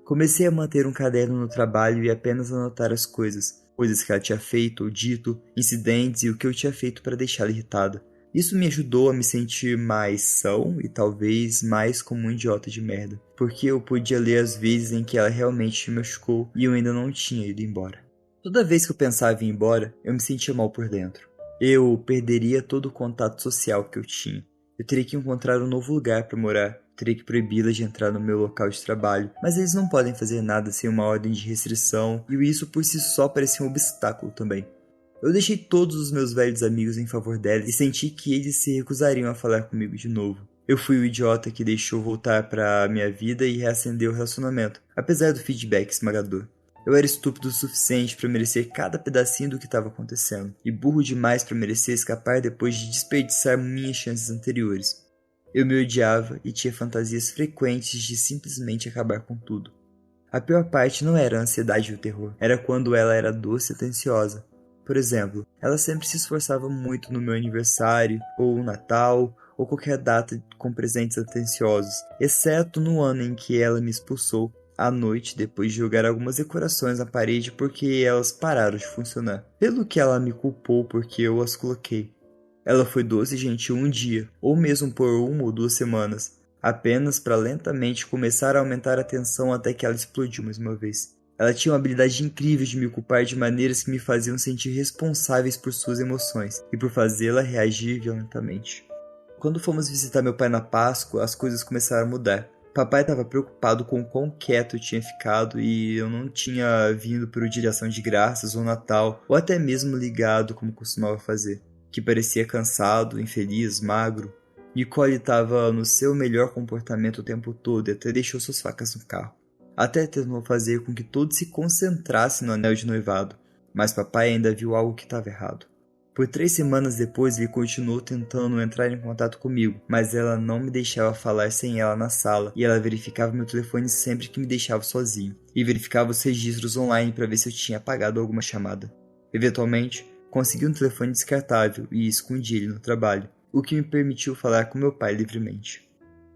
Comecei a manter um caderno no trabalho e apenas anotar as coisas que ela tinha feito ou dito, incidentes e o que eu tinha feito para deixá-la irritada. Isso me ajudou a me sentir mais são e talvez mais como um idiota de merda, porque eu podia ler as vezes em que ela realmente me machucou e eu ainda não tinha ido embora. Toda vez que eu pensava em ir embora, eu me sentia mal por dentro. Eu perderia todo o contato social que eu tinha. Eu teria que encontrar um novo lugar para morar. Teria que proibi-las de entrar no meu local de trabalho, mas eles não podem fazer nada sem uma ordem de restrição, e isso por si só parecia um obstáculo também. Eu deixei todos os meus velhos amigos em favor delas e senti que eles se recusariam a falar comigo de novo. Eu fui o idiota que deixou voltar para minha vida e reacender o relacionamento, apesar do feedback esmagador. Eu era estúpido o suficiente para merecer cada pedacinho do que estava acontecendo, e burro demais para merecer escapar depois de desperdiçar minhas chances anteriores. Eu me odiava e tinha fantasias frequentes de simplesmente acabar com tudo. A pior parte não era a ansiedade e o terror, era quando ela era doce e atenciosa. Por exemplo, ela sempre se esforçava muito no meu aniversário, ou Natal, ou qualquer data com presentes atenciosos, exceto no ano em que ela me expulsou à noite depois de jogar algumas decorações na parede porque elas pararam de funcionar, pelo que ela me culpou porque eu as coloquei. Ela foi doce e gentil um dia, ou mesmo por 1 ou 2 semanas, apenas para lentamente começar a aumentar a tensão até que ela explodiu mais uma vez. Ela tinha uma habilidade incrível de me culpar de maneiras que me faziam sentir responsáveis por suas emoções e por fazê-la reagir violentamente. Quando fomos visitar meu pai na Páscoa, as coisas começaram a mudar. Papai estava preocupado com o quão quieto eu tinha ficado e eu não tinha vindo por dia de ação de graças ou Natal, ou até mesmo ligado como costumava fazer, que parecia cansado, infeliz, magro. Nicole estava no seu melhor comportamento o tempo todo e até deixou suas facas no carro. Até tentou fazer com que todos se concentrassem no anel de noivado, mas papai ainda viu algo que estava errado. Por 3 semanas depois, ele continuou tentando entrar em contato comigo, mas ela não me deixava falar sem ela na sala, e ela verificava meu telefone sempre que me deixava sozinho, e verificava os registros online para ver se eu tinha apagado alguma chamada. Eventualmente, consegui um telefone descartável e escondi ele no trabalho, o que me permitiu falar com meu pai livremente.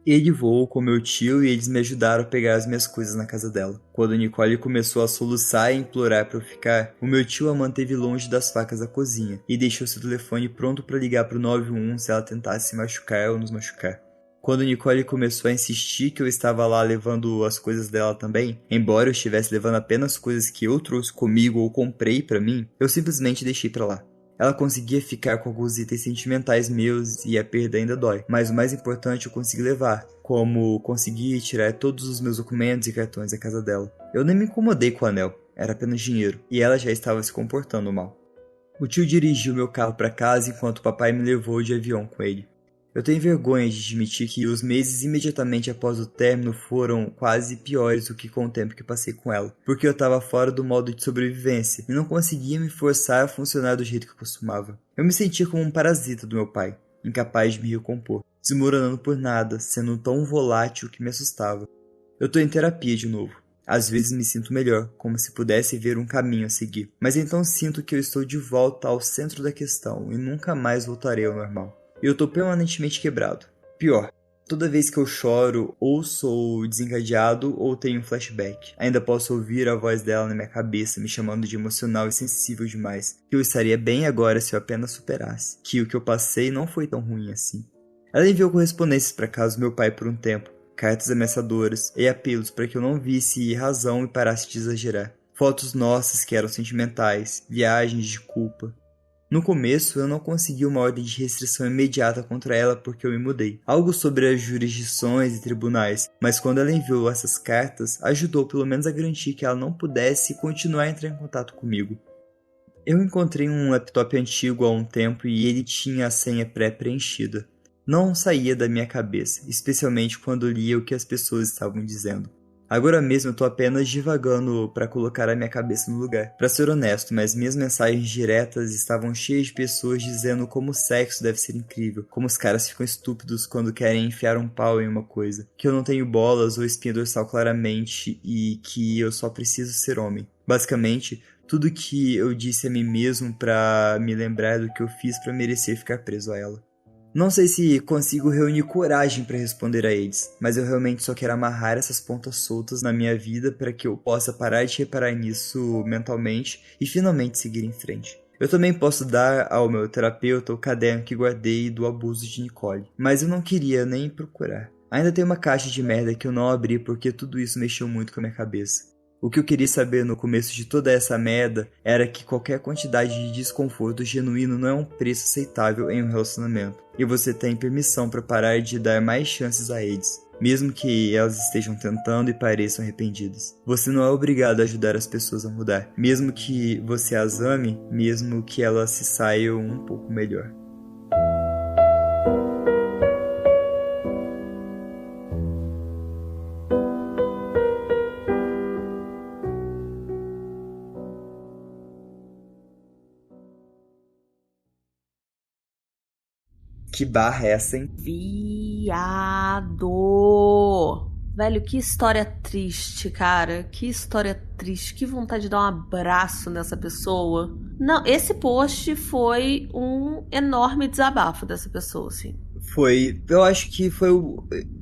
Ele voou com meu tio e eles me ajudaram a pegar as minhas coisas na casa dela. Quando Nicole começou a soluçar e implorar para eu ficar, o meu tio a manteve longe das facas da cozinha e deixou seu telefone pronto para ligar para o 911 se ela tentasse se machucar ou nos machucar. Quando Nicole começou a insistir que eu estava lá levando as coisas dela também, embora eu estivesse levando apenas coisas que eu trouxe comigo ou comprei para mim, eu simplesmente deixei para lá. Ela conseguia ficar com alguns itens sentimentais meus e a perda ainda dói, mas o mais importante eu consegui levar, como conseguir tirar todos os meus documentos e cartões da casa dela. Eu nem me incomodei com o anel, era apenas dinheiro, e ela já estava se comportando mal. O tio dirigiu meu carro para casa enquanto o papai me levou de avião com ele. Eu tenho vergonha de admitir que os meses imediatamente após o término foram quase piores do que com o tempo que passei com ela, porque eu estava fora do modo de sobrevivência e não conseguia me forçar a funcionar do jeito que eu costumava. Eu me sentia como um parasita do meu pai, incapaz de me recompor, desmoronando por nada, sendo tão volátil que me assustava. Eu tô em terapia de novo. Às vezes me sinto melhor, como se pudesse ver um caminho a seguir, mas então sinto que eu estou de volta ao centro da questão e nunca mais voltarei ao normal. Eu tô permanentemente quebrado. Pior, toda vez que eu choro, ou sou desencadeado ou tenho um flashback. Ainda posso ouvir a voz dela na minha cabeça, me chamando de emocional e sensível demais. Que eu estaria bem agora se eu apenas superasse. Que o que eu passei não foi tão ruim assim. Ela enviou correspondências para casa do meu pai por um tempo. Cartas ameaçadoras e apelos para que eu não visse razão e parasse de exagerar. Fotos nossas que eram sentimentais, viagens de culpa. No começo, eu não consegui uma ordem de restrição imediata contra ela porque eu me mudei. Algo sobre as jurisdições e tribunais, mas quando ela enviou essas cartas, ajudou pelo menos a garantir que ela não pudesse continuar a entrar em contato comigo. Eu encontrei um laptop antigo há um tempo e ele tinha a senha pré-preenchida. Não saía da minha cabeça, especialmente quando lia o que as pessoas estavam dizendo. Agora mesmo eu tô apenas divagando para colocar a minha cabeça no lugar. Pra ser honesto, mas minhas mensagens diretas estavam cheias de pessoas dizendo como o sexo deve ser incrível, como os caras ficam estúpidos quando querem enfiar um pau em uma coisa, que eu não tenho bolas ou espinha dorsal claramente e que eu só preciso ser homem. Basicamente, tudo que eu disse a mim mesmo pra me lembrar do que eu fiz pra merecer ficar preso a ela. Não sei se consigo reunir coragem para responder a eles, mas eu realmente só quero amarrar essas pontas soltas na minha vida para que eu possa parar de reparar nisso mentalmente e finalmente seguir em frente. Eu também posso dar ao meu terapeuta o caderno que guardei do abuso de Nicole, mas eu não queria nem procurar. Ainda tem uma caixa de merda que eu não abri porque tudo isso mexeu muito com a minha cabeça. O que eu queria saber no começo de toda essa merda era que qualquer quantidade de desconforto genuíno não é um preço aceitável em um relacionamento. E você tem permissão para parar de dar mais chances a eles, mesmo que elas estejam tentando e pareçam arrependidas. Você não é obrigado a ajudar as pessoas a mudar, mesmo que você as ame, mesmo que elas se saiam um pouco melhor. Que barra é essa, hein? Viado! Velho, que história triste, cara. Que história triste. Que vontade de dar um abraço nessa pessoa. Não, esse post foi um enorme desabafo dessa pessoa, assim. Eu acho que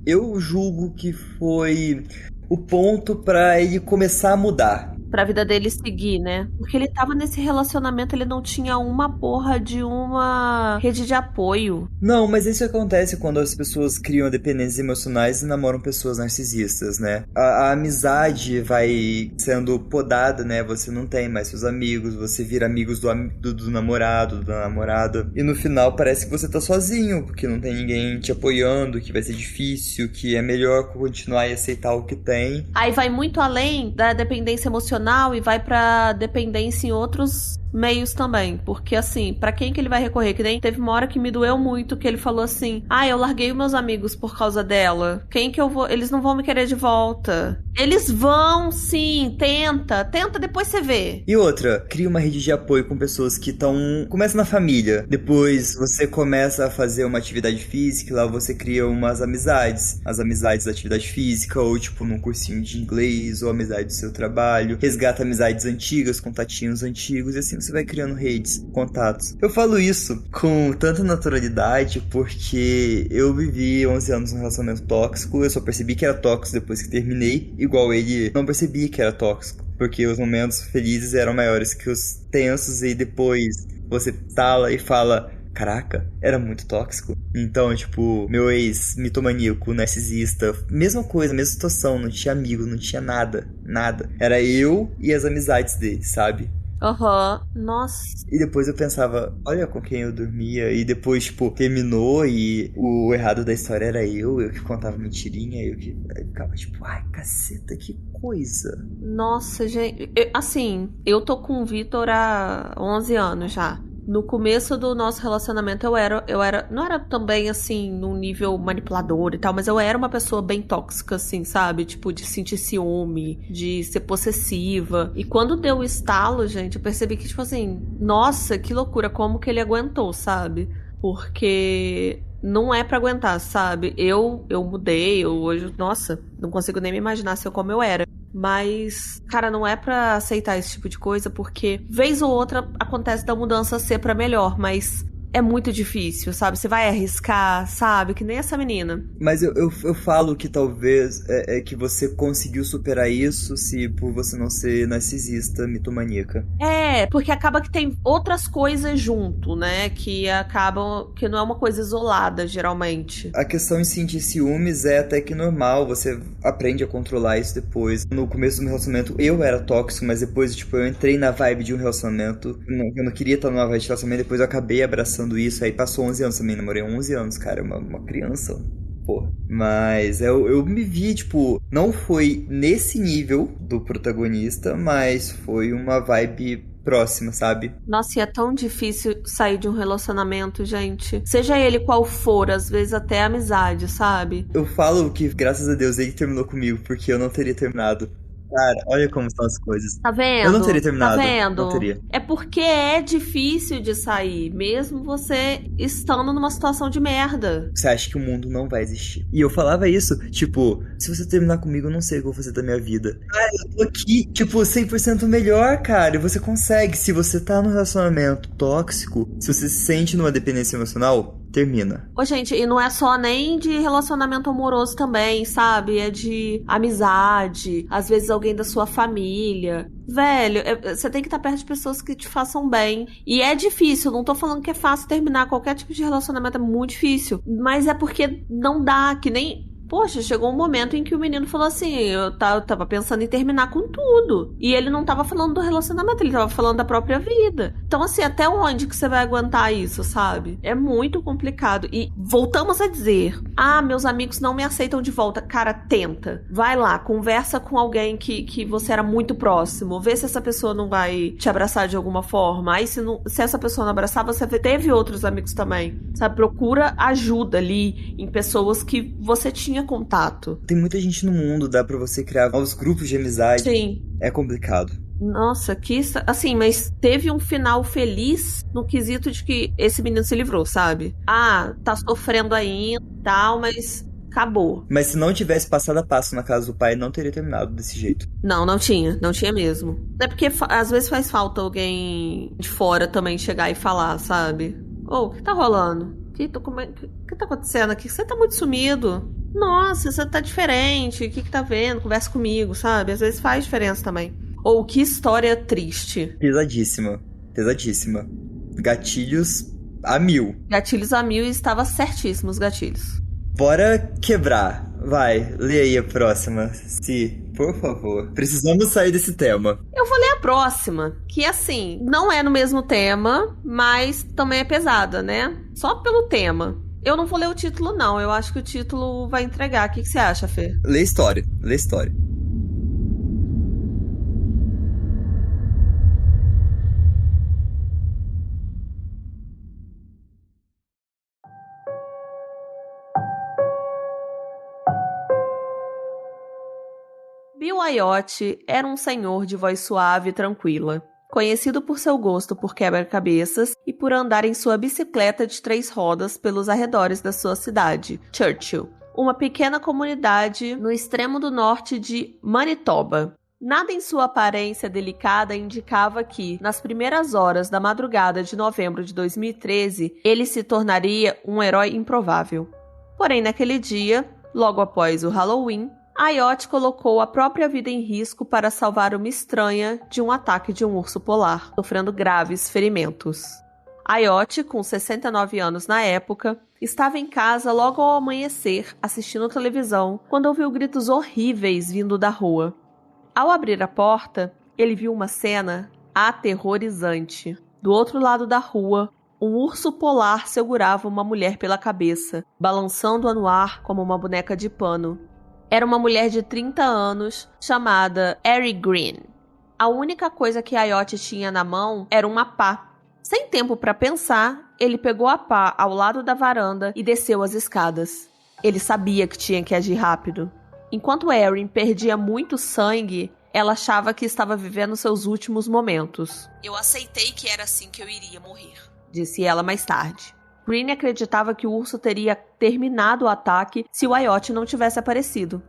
eu julgo que foi o ponto pra ele começar a mudar. Pra vida dele seguir, né? Porque ele tava nesse relacionamento, ele não tinha uma porra de uma rede de apoio. Não, mas isso acontece quando as pessoas criam dependências emocionais e namoram pessoas narcisistas, né? A amizade vai sendo podada, né? Você não tem mais seus amigos, você vira amigos do namorado, da namorada. E no final parece que você tá sozinho, porque não tem ninguém te apoiando, que vai ser difícil, que é melhor continuar e aceitar o que tem. Aí vai muito além da dependência emocional e vai pra dependência em outros meios também, porque assim, pra quem que ele vai recorrer? Que nem teve uma hora que me doeu muito, que ele falou assim, eu larguei os meus amigos por causa dela, quem que eu vou, eles não vão me querer de volta. Eles vão, sim, tenta, depois você vê. E outra, cria uma rede de apoio com pessoas que estão... Começa na família, depois você começa a fazer uma atividade física, lá você cria umas amizades, as amizades da atividade física, ou tipo num cursinho de inglês, ou amizade do seu trabalho, resgata amizades antigas, contatinhos antigos, e assim você vai criando redes, contatos. Eu falo isso com tanta naturalidade porque eu vivi 11 anos num relacionamento tóxico, eu só percebi que era tóxico depois que terminei, igual ele não percebia que era tóxico, porque os momentos felizes eram maiores que os tensos e depois você tala e fala... Caraca, era muito tóxico. Então, tipo, meu ex, mitomaníaco, narcisista, mesma coisa, mesma situação, não tinha amigo, não tinha nada, nada. Era eu e as amizades dele, sabe? Aham, nossa. E depois eu pensava, olha com quem eu dormia. E depois, tipo, terminou e o errado da história era eu que contava mentirinha, eu ficava tipo, ai, caceta, que coisa. Nossa, gente, eu tô com o Vitor há 11 anos já. No começo do nosso relacionamento eu era, não era também assim, num nível manipulador e tal, mas eu era uma pessoa bem tóxica, assim, sabe? Tipo, de sentir ciúme, de ser possessiva. E quando deu o estalo, gente, eu percebi que, tipo assim, nossa, que loucura, como que ele aguentou, sabe? Porque não é pra aguentar, sabe? Eu mudei, eu hoje, nossa, não consigo nem me imaginar se eu como eu era. Mas, cara, não é pra aceitar esse tipo de coisa, porque vez ou outra acontece da mudança ser pra melhor, mas é muito difícil, sabe? Você vai arriscar, sabe? Que nem essa menina. Mas eu falo que talvez é que você conseguiu superar isso se por você não ser narcisista, mitomaníaca. É, porque acaba que tem outras coisas junto, né? Que acabam... Que não é uma coisa isolada, geralmente. A questão em sentir ciúmes é até que normal, você aprende a controlar isso depois. No começo do meu relacionamento, eu era tóxico, mas depois, tipo, eu entrei na vibe de um relacionamento. Eu não queria estar numa vibe de relacionamento, depois eu acabei abraçando isso, aí passou 11 anos também, namorei 11 anos, cara, uma criança, porra. Mas eu me vi, tipo, não foi nesse nível do protagonista, mas foi uma vibe próxima, sabe? Nossa, e é tão difícil sair de um relacionamento, gente. Seja ele qual for, às vezes até amizade, sabe? Eu falo que, graças a Deus, ele terminou comigo, porque eu não teria terminado. Cara, olha como são as coisas. Tá vendo? Eu não teria terminado. Tá vendo? Não teria. É porque é difícil de sair, mesmo você estando numa situação de merda. Você acha que o mundo não vai existir. E eu falava isso, tipo, se você terminar comigo, eu não sei o que eu vou fazer da minha vida. Cara, eu tô aqui, tipo, 100% melhor, cara. E você consegue. Se você tá num relacionamento tóxico, se você se sente numa dependência emocional, termina. Ô, gente, e não é só nem de relacionamento amoroso também, sabe? É de amizade, às vezes alguém da sua família. Velho, você tem que estar perto de pessoas que te façam bem. E é difícil, não tô falando que é fácil terminar qualquer tipo de relacionamento, é muito difícil. Mas é porque não dá, que nem... Poxa, chegou um momento em que o menino falou assim, eu tava pensando em terminar com tudo. E ele não tava falando do relacionamento, ele tava falando da própria vida. Então, assim, até onde que você vai aguentar isso, sabe? É muito complicado. E voltamos a dizer, meus amigos não me aceitam de volta. Cara, tenta. Vai lá, conversa com alguém que você era muito próximo. Vê se essa pessoa não vai te abraçar de alguma forma. Aí, se essa pessoa não abraçar, você teve outros amigos também. Sabe? Procura ajuda ali em pessoas que você tinha contato. Tem muita gente no mundo, dá pra você criar novos grupos de amizade. Sim. É complicado. Nossa, assim, mas teve um final feliz no quesito de que esse menino se livrou, sabe? Tá sofrendo ainda e tal, mas acabou. Mas se não tivesse passado a passo na casa do pai, não teria terminado desse jeito. Não tinha mesmo. É porque às vezes faz falta alguém de fora também chegar e falar, sabe? O que tá rolando? que tá acontecendo aqui? Você tá muito sumido. Nossa, você tá diferente. O que tá vendo? Conversa comigo, sabe? Às vezes faz diferença também. Ou que história triste. Pesadíssima. Pesadíssima. Gatilhos a 1000. Gatilhos a 1000 e estava certíssimo os gatilhos. Bora quebrar. Vai, lê aí a próxima. Si, por favor. Precisamos sair desse tema. Eu vou ler a próxima, que assim, não é no mesmo tema, mas também é pesada, né? Só pelo tema. Eu não vou ler o título, não. Eu acho que o título vai entregar. O que você acha, Fê? Lê história. Lê história. Bill Ayotte era um senhor de voz suave e tranquila, conhecido por seu gosto por quebra-cabeças e por andar em sua bicicleta de 3 rodas pelos arredores da sua cidade, Churchill, uma pequena comunidade no extremo do norte de Manitoba. Nada em sua aparência delicada indicava que, nas primeiras horas da madrugada de novembro de 2013, ele se tornaria um herói improvável. Porém, naquele dia, logo após o Halloween, Ayotte colocou a própria vida em risco para salvar uma estranha de um ataque de um urso polar, sofrendo graves ferimentos. Ayotte, com 69 anos na época, estava em casa logo ao amanhecer, assistindo televisão, quando ouviu gritos horríveis vindo da rua. Ao abrir a porta, ele viu uma cena aterrorizante. Do outro lado da rua, um urso polar segurava uma mulher pela cabeça, balançando-a no ar como uma boneca de pano. Era uma mulher de 30 anos, chamada Erin Green. A única coisa que Ayotte tinha na mão era uma pá. Sem tempo para pensar, ele pegou a pá ao lado da varanda e desceu as escadas. Ele sabia que tinha que agir rápido. Enquanto Erin perdia muito sangue, ela achava que estava vivendo seus últimos momentos. "Eu aceitei que era assim que eu iria morrer", disse ela mais tarde. Green acreditava que o urso teria terminado o ataque se o Ayotte não tivesse aparecido.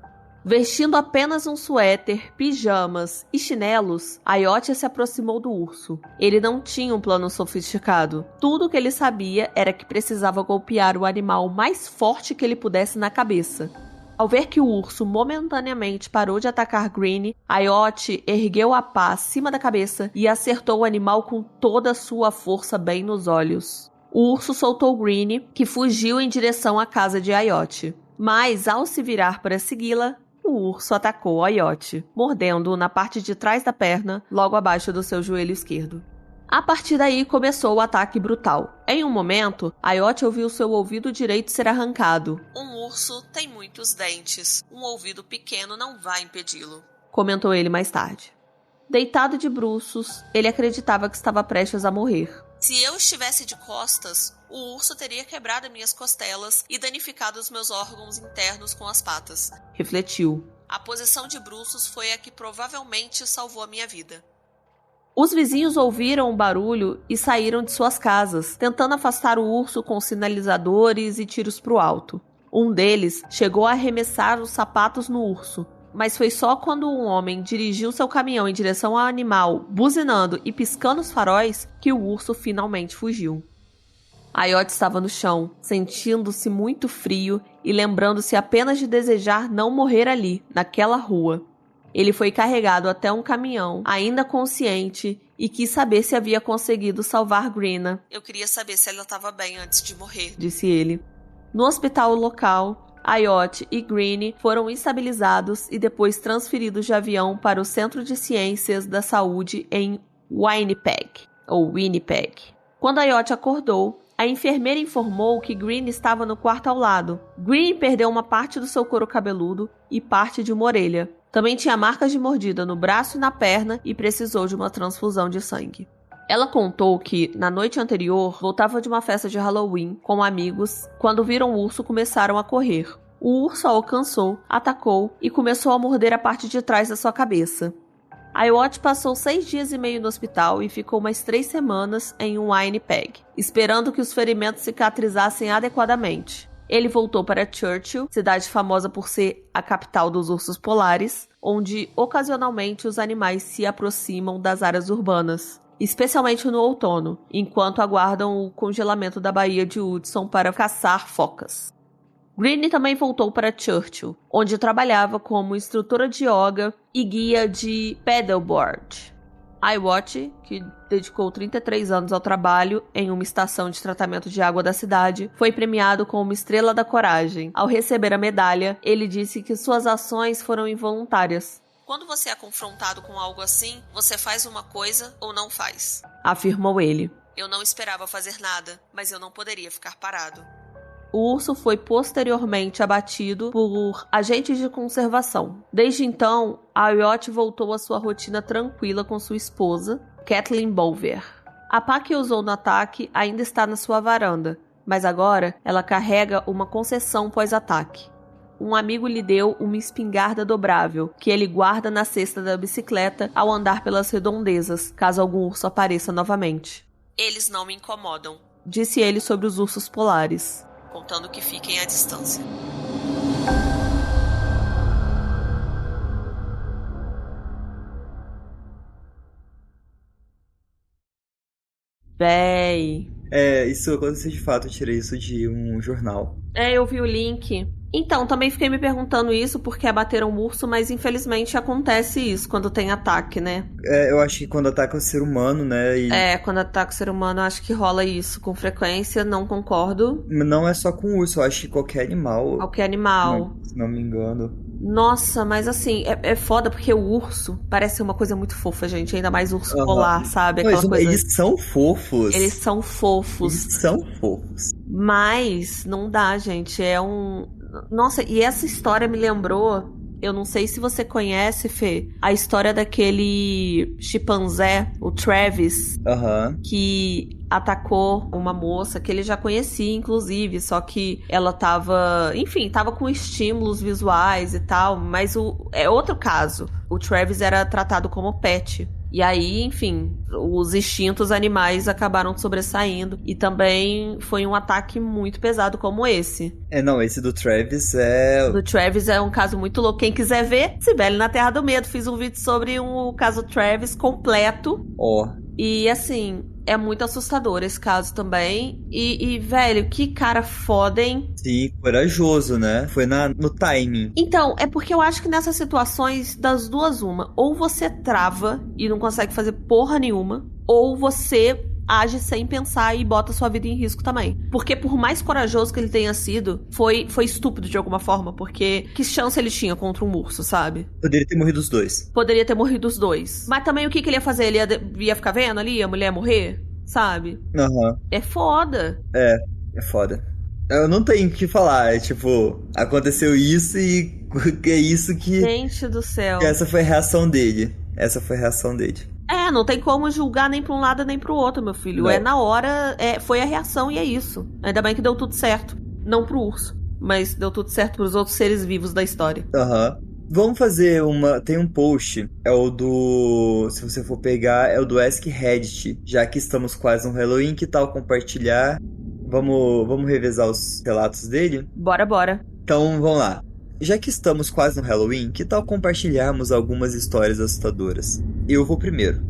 Vestindo apenas um suéter, pijamas e chinelos, Ayotte se aproximou do urso. Ele não tinha um plano sofisticado. Tudo o que ele sabia era que precisava golpear o animal mais forte que ele pudesse na cabeça. Ao ver que o urso momentaneamente parou de atacar Green, Ayotte ergueu a pá acima da cabeça e acertou o animal com toda a sua força bem nos olhos. O urso soltou Green, que fugiu em direção à casa de Ayotte. Mas, ao se virar para segui-la, o urso atacou Ayotte, mordendo-o na parte de trás da perna, logo abaixo do seu joelho esquerdo. A partir daí começou o ataque brutal. Em um momento, Ayotte ouviu seu ouvido direito ser arrancado. "Um urso tem muitos dentes. Um ouvido pequeno não vai impedi-lo", comentou ele mais tarde. Deitado de bruços, ele acreditava que estava prestes a morrer. "Se eu estivesse de costas, o urso teria quebrado minhas costelas e danificado os meus órgãos internos com as patas", refletiu. "A posição de bruços foi a que provavelmente salvou a minha vida." Os vizinhos ouviram o barulho e saíram de suas casas, tentando afastar o urso com sinalizadores e tiros para o alto. Um deles chegou a arremessar os sapatos no urso, mas foi só quando um homem dirigiu seu caminhão em direção ao animal, buzinando e piscando os faróis, que o urso finalmente fugiu. Ayotte estava no chão, sentindo-se muito frio e lembrando-se apenas de desejar não morrer ali, naquela rua. Ele foi carregado até um caminhão, ainda consciente, e quis saber se havia conseguido salvar Greena. "Eu queria saber se ela estava bem antes de morrer", disse ele. No hospital local, Ayotte e Green foram estabilizados e depois transferidos de avião para o Centro de Ciências da Saúde em Winnipeg. Quando Ayotte acordou, a enfermeira informou que Green estava no quarto ao lado. Green perdeu uma parte do seu couro cabeludo e parte de uma orelha. Também tinha marcas de mordida no braço e na perna e precisou de uma transfusão de sangue. Ela contou que, na noite anterior, voltava de uma festa de Halloween com amigos. Quando viram o urso, começaram a correr. O urso a alcançou, atacou e começou a morder a parte de trás da sua cabeça. Ayotte passou 6 dias e meio no hospital e ficou mais 3 semanas em Winnipeg, esperando que os ferimentos cicatrizassem adequadamente. Ele voltou para Churchill, cidade famosa por ser a capital dos ursos polares, onde ocasionalmente os animais se aproximam das áreas urbanas. especialmente no outono, enquanto aguardam o congelamento da Baía de Hudson para caçar focas. Greene também voltou para Churchill, onde trabalhava como instrutora de yoga e guia de paddleboard. iWatch, que dedicou 33 anos ao trabalho em uma estação de tratamento de água da cidade, foi premiado com uma Estrela da Coragem. Ao receber a medalha, ele disse que suas ações foram involuntárias. Quando você é confrontado com algo assim, você faz uma coisa ou não faz, afirmou ele. Eu não esperava fazer nada, mas eu não poderia ficar parado. O urso foi posteriormente abatido por agentes de conservação. Desde então, iWatch voltou à sua rotina tranquila com sua esposa, Kathleen Bowyer. A pá que usou no ataque ainda está na sua varanda, mas agora ela carrega uma concessão pós-ataque. Um amigo lhe deu uma espingarda dobrável, que ele guarda na cesta da bicicleta ao andar pelas redondezas, caso algum urso apareça novamente. Eles não me incomodam, disse ele sobre os ursos polares, contando que fiquem à distância. Véi. Isso aconteceu de fato, eu tirei isso de um jornal. Eu vi o link. Então, também fiquei me perguntando isso porque abateram um urso, mas infelizmente acontece isso quando tem ataque, né? Eu acho que quando ataca o ser humano, né? Quando ataca o ser humano, eu acho que rola isso com frequência, não concordo. Não é só com urso, eu acho que qualquer animal. Qualquer animal. Se não me engano. Nossa, mas assim, é foda porque o urso parece ser uma coisa muito fofa, gente. Ainda mais urso polar, sabe? Aquela coisa... Eles são fofos. Eles são fofos. Eles são fofos. Mas não dá, gente. Nossa, e essa história me lembrou, eu não sei se você conhece, Fê, a história daquele chimpanzé, o Travis, que atacou uma moça que ele já conhecia, inclusive, só que ela tava com estímulos visuais e tal, mas é outro caso. O Travis era tratado como pet. E aí, enfim, os instintos animais acabaram sobressaindo. E também foi um ataque muito pesado como esse. Esse do Travis é... O do Travis é um caso muito louco. Quem quiser ver, Cibele na Terra do Medo. Fiz um vídeo sobre o caso Travis completo. E assim, é muito assustador esse caso também. E velho, que cara foda, hein? Sim, corajoso, né? Foi no timing. Então, é porque eu acho que nessas situações, das duas uma, ou você trava e não consegue fazer porra nenhuma, ou você age sem pensar e bota sua vida em risco também. Porque por mais corajoso que ele tenha sido, foi estúpido de alguma forma, porque que chance ele tinha contra um urso, sabe? Poderia ter morrido os dois. Poderia ter morrido os dois. Mas também o que ele ia fazer? Ele ia ficar vendo ali a mulher morrer, sabe? É foda. É foda. Eu não tenho o que falar, aconteceu isso e é isso que... Gente do céu. Essa foi a reação dele. Não tem como julgar nem pra um lado nem pro outro, meu filho. Não. Na hora, foi a reação e é isso. Ainda bem que deu tudo certo. Não pro urso, mas deu tudo certo pros outros seres vivos da história. Vamos fazer tem um post, se você for pegar, é o do Ask Reddit, já que estamos quase no Halloween, que tal compartilhar? Vamos revezar os relatos dele? Bora. Então, vamos lá. Já que estamos quase no Halloween, que tal compartilharmos algumas histórias assustadoras? Eu vou primeiro.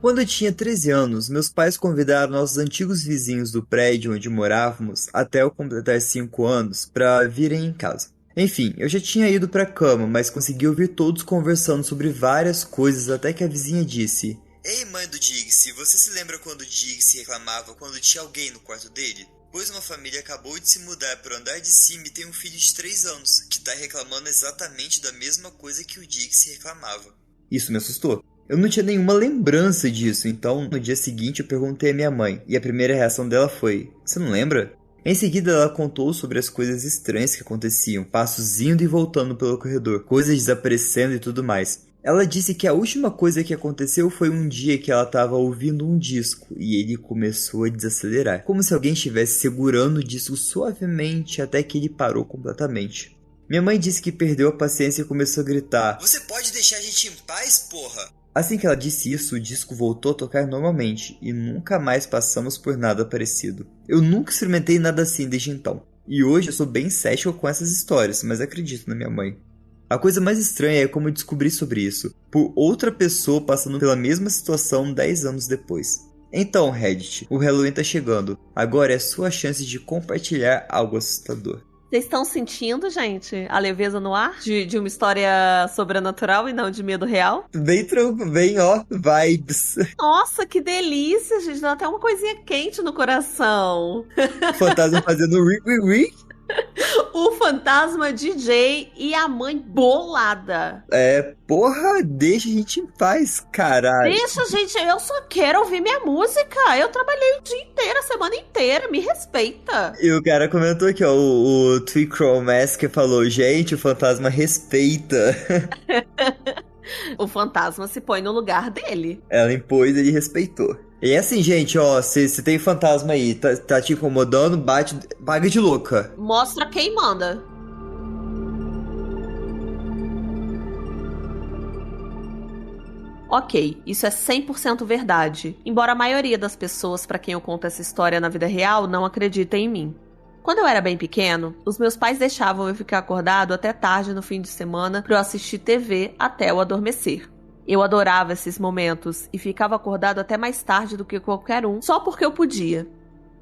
Quando eu tinha 13 anos, meus pais convidaram nossos antigos vizinhos do prédio onde morávamos, até eu completar 5 anos, para virem em casa. Enfim, eu já tinha ido pra cama, mas consegui ouvir todos conversando sobre várias coisas até que a vizinha disse: "Ei, mãe do Diggs, você se lembra quando o Diggs reclamava quando tinha alguém no quarto dele? Pois uma família acabou de se mudar para o andar de cima e tem um filho de 3 anos, que tá reclamando exatamente da mesma coisa que o Diggs reclamava." Isso me assustou. Eu não tinha nenhuma lembrança disso, então no dia seguinte eu perguntei à minha mãe, e a primeira reação dela foi: "Você não lembra?" Em seguida ela contou sobre as coisas estranhas que aconteciam, passos indo e voltando pelo corredor, coisas desaparecendo e tudo mais. Ela disse que a última coisa que aconteceu foi um dia que ela estava ouvindo um disco e ele começou a desacelerar, como se alguém estivesse segurando o disco suavemente até que ele parou completamente. Minha mãe disse que perdeu a paciência e começou a gritar: "Você pode deixar a gente em paz, porra?" Assim que ela disse isso, o disco voltou a tocar normalmente e nunca mais passamos por nada parecido. Eu nunca experimentei nada assim desde então. E hoje eu sou bem cético com essas histórias, mas acredito na minha mãe. A coisa mais estranha é como eu descobri sobre isso, por outra pessoa passando pela mesma situação 10 anos depois. Então, Reddit, o Halloween tá chegando. Agora é a sua chance de compartilhar algo assustador. Vocês estão sentindo, gente, a leveza no ar de uma história sobrenatural e não de medo real? Bem tranquilo, bem vibes. Nossa, que delícia, gente. Dá até uma coisinha quente no coração. Fantasma fazendo ri. O fantasma DJ e a mãe bolada. Porra, deixa a gente em paz, caralho. Deixa, gente, eu só quero ouvir minha música. Eu trabalhei o dia inteiro, a semana inteira, me respeita. E o cara comentou aqui, ó, o Twicrow Mask falou: gente, o fantasma respeita. O fantasma se põe no lugar dele. Ela impôs, ele respeitou. E é assim, gente, ó, se tem fantasma aí, tá te incomodando, paga de louca. Mostra quem manda. Ok, isso é 100% verdade, embora a maioria das pessoas para quem eu conto essa história na vida real não acreditem em mim. Quando eu era bem pequeno, os meus pais deixavam eu ficar acordado até tarde no fim de semana para eu assistir TV até eu adormecer. Eu adorava esses momentos e ficava acordado até mais tarde do que qualquer um, só porque eu podia.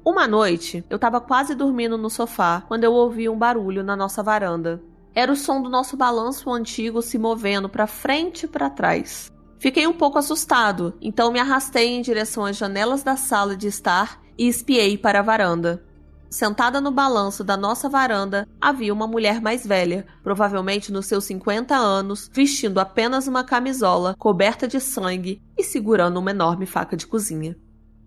Uma noite, eu estava quase dormindo no sofá quando eu ouvi um barulho na nossa varanda. Era o som do nosso balanço antigo se movendo para frente e para trás. Fiquei um pouco assustado, então me arrastei em direção às janelas da sala de estar e espiei para a varanda. Sentada no balanço da nossa varanda, havia uma mulher mais velha, provavelmente nos seus 50 anos, vestindo apenas uma camisola coberta de sangue e segurando uma enorme faca de cozinha.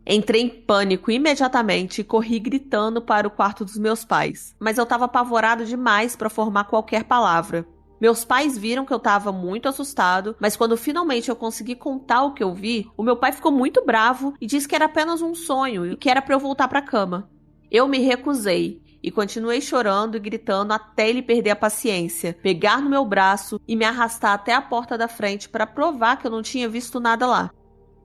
Entrei em pânico imediatamente e corri gritando para o quarto dos meus pais, mas eu estava apavorado demais para formar qualquer palavra. Meus pais viram que eu estava muito assustado, mas quando finalmente eu consegui contar o que eu vi, o meu pai ficou muito bravo e disse que era apenas um sonho e que era para eu voltar para a cama. Eu me recusei e continuei chorando e gritando até ele perder a paciência, pegar no meu braço e me arrastar até a porta da frente para provar que eu não tinha visto nada lá.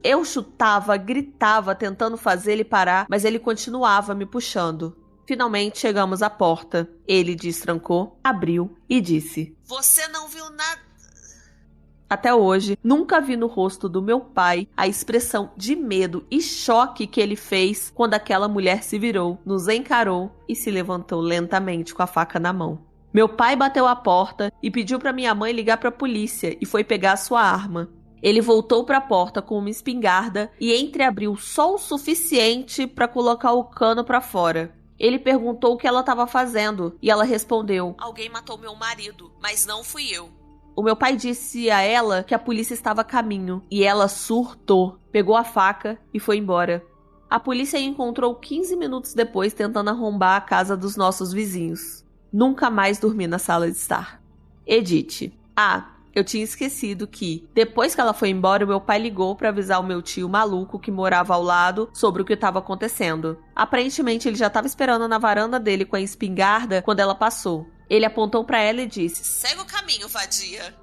Eu chutava, gritava, tentando fazer ele parar, mas ele continuava me puxando. Finalmente chegamos à porta. Ele destrancou, abriu e disse: "Você não viu nada?" Até hoje, nunca vi no rosto do meu pai a expressão de medo e choque que ele fez quando aquela mulher se virou, nos encarou e se levantou lentamente com a faca na mão. Meu pai bateu a porta e pediu para minha mãe ligar para a polícia e foi pegar sua arma. Ele voltou para a porta com uma espingarda e entreabriu só o suficiente para colocar o cano para fora. Ele perguntou o que ela estava fazendo e ela respondeu: "Alguém matou meu marido, mas não fui eu." O meu pai disse a ela que a polícia estava a caminho e ela surtou, pegou a faca e foi embora. A polícia a encontrou 15 minutos depois tentando arrombar a casa dos nossos vizinhos. Nunca mais dormi na sala de estar. Edith. Eu tinha esquecido que, depois que ela foi embora, o meu pai ligou para avisar o meu tio maluco que morava ao lado sobre o que estava acontecendo. Aparentemente, ele já estava esperando na varanda dele com a espingarda quando ela passou. Ele apontou para ela e disse: "Segue o caminho, vadia."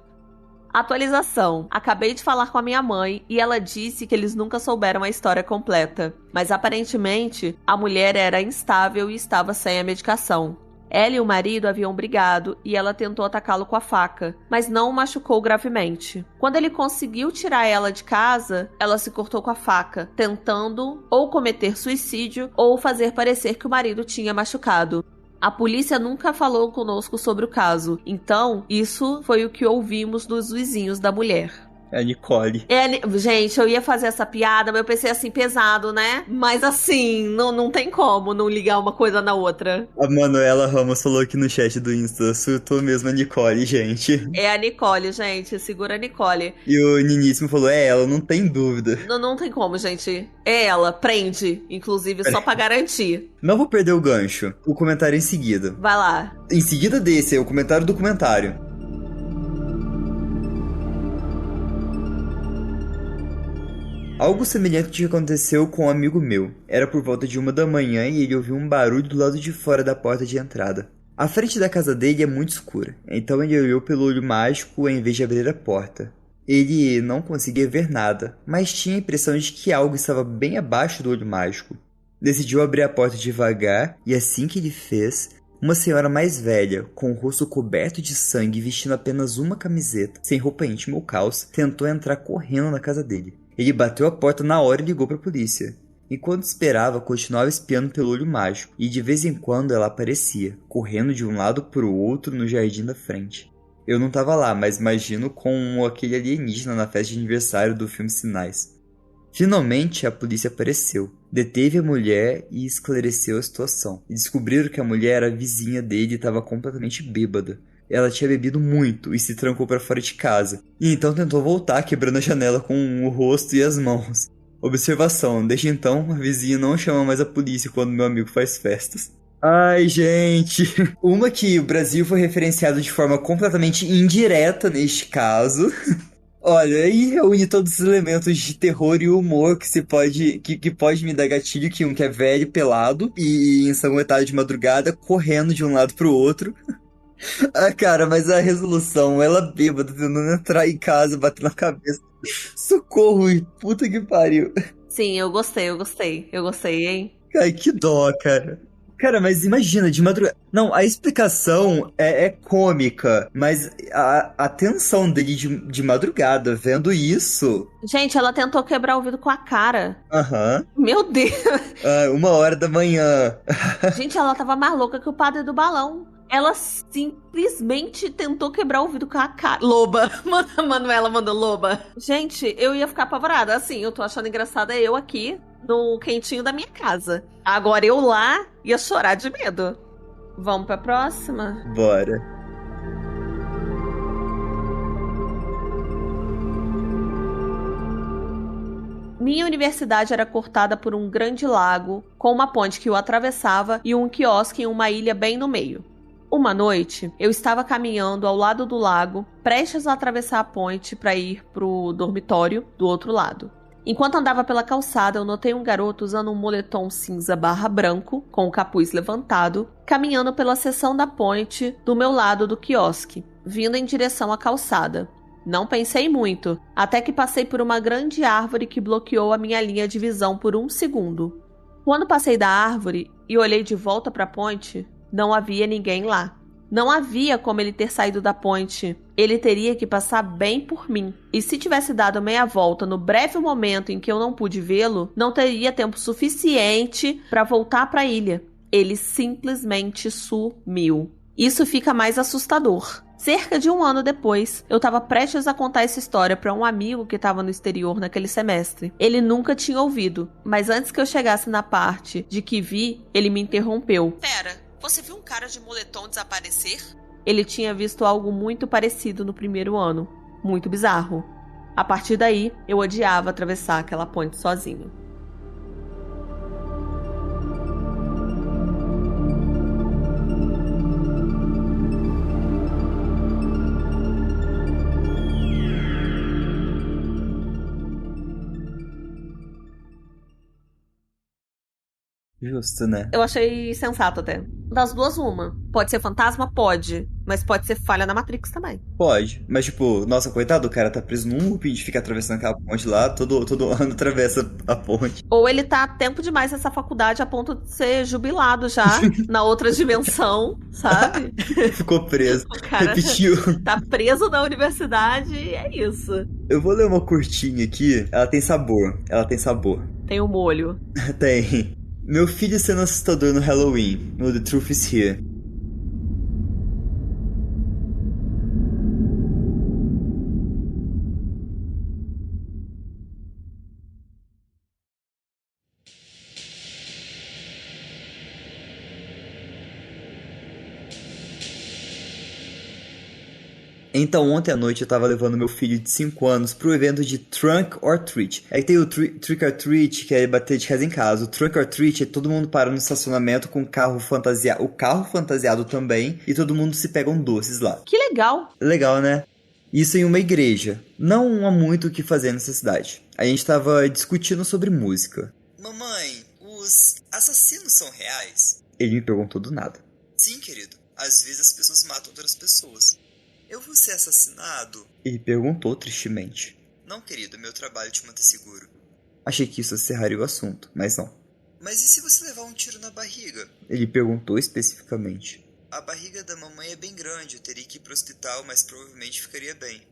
Atualização. Acabei de falar com a minha mãe e ela disse que eles nunca souberam a história completa. Mas aparentemente, a mulher era instável e estava sem a medicação. Ela e o marido haviam brigado e ela tentou atacá-lo com a faca, mas não o machucou gravemente. Quando ele conseguiu tirar ela de casa, ela se cortou com a faca, tentando ou cometer suicídio ou fazer parecer que o marido tinha machucado. A polícia nunca falou conosco sobre o caso, então isso foi o que ouvimos dos vizinhos da mulher. É a Nicole. Gente, eu ia fazer essa piada, mas eu pensei assim, pesado, né? Mas assim, não tem como não ligar uma coisa na outra. A Manuela Ramos falou aqui no chat do Insta: surtou mesmo a Nicole, gente. É a Nicole, gente, segura a Nicole. E o Niníssimo falou: é ela, não tem dúvida. Não tem como, gente. É ela, prende, inclusive só pra garantir. Não vou perder o gancho. O comentário em seguida. Vai lá. Em seguida desse, é o comentário do comentário. Algo semelhante aconteceu com um amigo meu. Era por volta de 1 da manhã e ele ouviu um barulho do lado de fora da porta de entrada. A frente da casa dele é muito escura, então ele olhou pelo olho mágico em vez de abrir a porta. Ele não conseguia ver nada, mas tinha a impressão de que algo estava bem abaixo do olho mágico. Decidiu abrir a porta devagar e assim que ele fez, uma senhora mais velha, com o rosto coberto de sangue e vestindo apenas uma camiseta, sem roupa íntima ou calça, tentou entrar correndo na casa dele. Ele bateu a porta na hora e ligou para a polícia. Enquanto esperava, continuava espiando pelo olho mágico, e de vez em quando ela aparecia, correndo de um lado para o outro no jardim da frente. Eu não estava lá, mas imagino com aquele alienígena na festa de aniversário do filme Sinais. Finalmente, a polícia apareceu, deteve a mulher e esclareceu a situação. E descobriram que a mulher era vizinha dele e estava completamente bêbada. Ela tinha bebido muito e se trancou para fora de casa, e então tentou voltar quebrando a janela com o rosto e as mãos. Observação, desde então a vizinha não chama mais a polícia quando meu amigo faz festas. Ai, gente, uma que o Brasil foi referenciado de forma completamente indireta neste caso. Olha, aí reúne todos os elementos de terror e humor que pode me dar gatilho, que um que é velho, pelado e ensanguentado de madrugada, correndo de um lado pro outro. Ah, cara, mas a resolução, ela bêbada, tentando entrar em casa, batendo na cabeça. Socorro, puta que pariu. Sim, eu gostei, hein? Ai, que dó, cara. Cara, mas imagina, de madrugada... Não, a explicação é cômica, mas a tensão dele de madrugada, vendo isso... Gente, ela tentou quebrar o vidro com a cara. Aham. Meu Deus. 1 hora da manhã. Gente, ela tava mais louca que o padre do balão. Ela simplesmente tentou quebrar o vidro com a cara. Loba. Manuela mandou loba. Gente, eu ia ficar apavorada. Assim, eu tô achando engraçada eu aqui no quentinho da minha casa. Agora eu lá ia chorar de medo. Vamos pra próxima? Bora. Minha universidade era cortada por um grande lago, com uma ponte que o atravessava e um quiosque em uma ilha bem no meio. Uma noite, eu estava caminhando ao lado do lago, prestes a atravessar a ponte para ir pro dormitório do outro lado. Enquanto andava pela calçada, eu notei um garoto usando um moletom cinza barra branco, com o capuz levantado, caminhando pela seção da ponte do meu lado do quiosque, vindo em direção à calçada. Não pensei muito, até que passei por uma grande árvore que bloqueou a minha linha de visão por 1 segundo. Quando passei da árvore e olhei de volta para a ponte, não havia ninguém lá. Não havia como ele ter saído da ponte. Ele teria que passar bem por mim. E se tivesse dado meia volta no breve momento em que eu não pude vê-lo, não teria tempo suficiente para voltar para a ilha. Ele simplesmente sumiu. Isso fica mais assustador. Cerca de 1 ano depois, eu estava prestes a contar essa história para um amigo que estava no exterior naquele semestre. Ele nunca tinha ouvido, mas antes que eu chegasse na parte de que vi, ele me interrompeu. Pera, você viu um cara de moletom desaparecer? Ele tinha visto algo muito parecido no primeiro ano. Muito bizarro. A partir daí, eu odiava atravessar aquela ponte sozinho. Justo, né? Eu achei sensato até. Das duas, uma. Pode ser fantasma? Pode. Mas pode ser falha na Matrix também. Pode. Mas, tipo, nossa, coitado, o cara tá preso num looping de ficar atravessando aquela ponte lá, todo ano atravessa a ponte. Ou ele tá tempo demais nessa faculdade a ponto de ser jubilado já na outra dimensão, sabe? Ficou preso. O cara Repetiu. tá preso na universidade e é isso. Eu vou ler uma curtinha aqui. Ela tem sabor. Tem o molho. Tem. Meu filho sendo assustador no Halloween, no The Truth is Here. Então, ontem à noite eu tava levando meu filho de 5 anos pro evento de Trunk or Treat. Aí tem o Trick or Treat, que é bater de casa em casa. O Trunk or Treat é todo mundo para no estacionamento com o carro fantasiado também, e todo mundo se pega doces lá. Que legal. Legal, né? Isso em uma igreja. Não há muito o que fazer nessa cidade. A gente tava discutindo sobre música. Mamãe, os assassinos são reais? Ele me perguntou do nada. Sim, querido. Às vezes as pessoas matam outras pessoas. Eu vou ser assassinado? Ele perguntou tristemente. Não, querido. Meu trabalho te mantém seguro. Achei que isso encerraria o assunto, mas não. Mas e se você levar um tiro na barriga? Ele perguntou especificamente. A barriga da mamãe é bem grande, eu teria que ir pro hospital, mas provavelmente ficaria bem.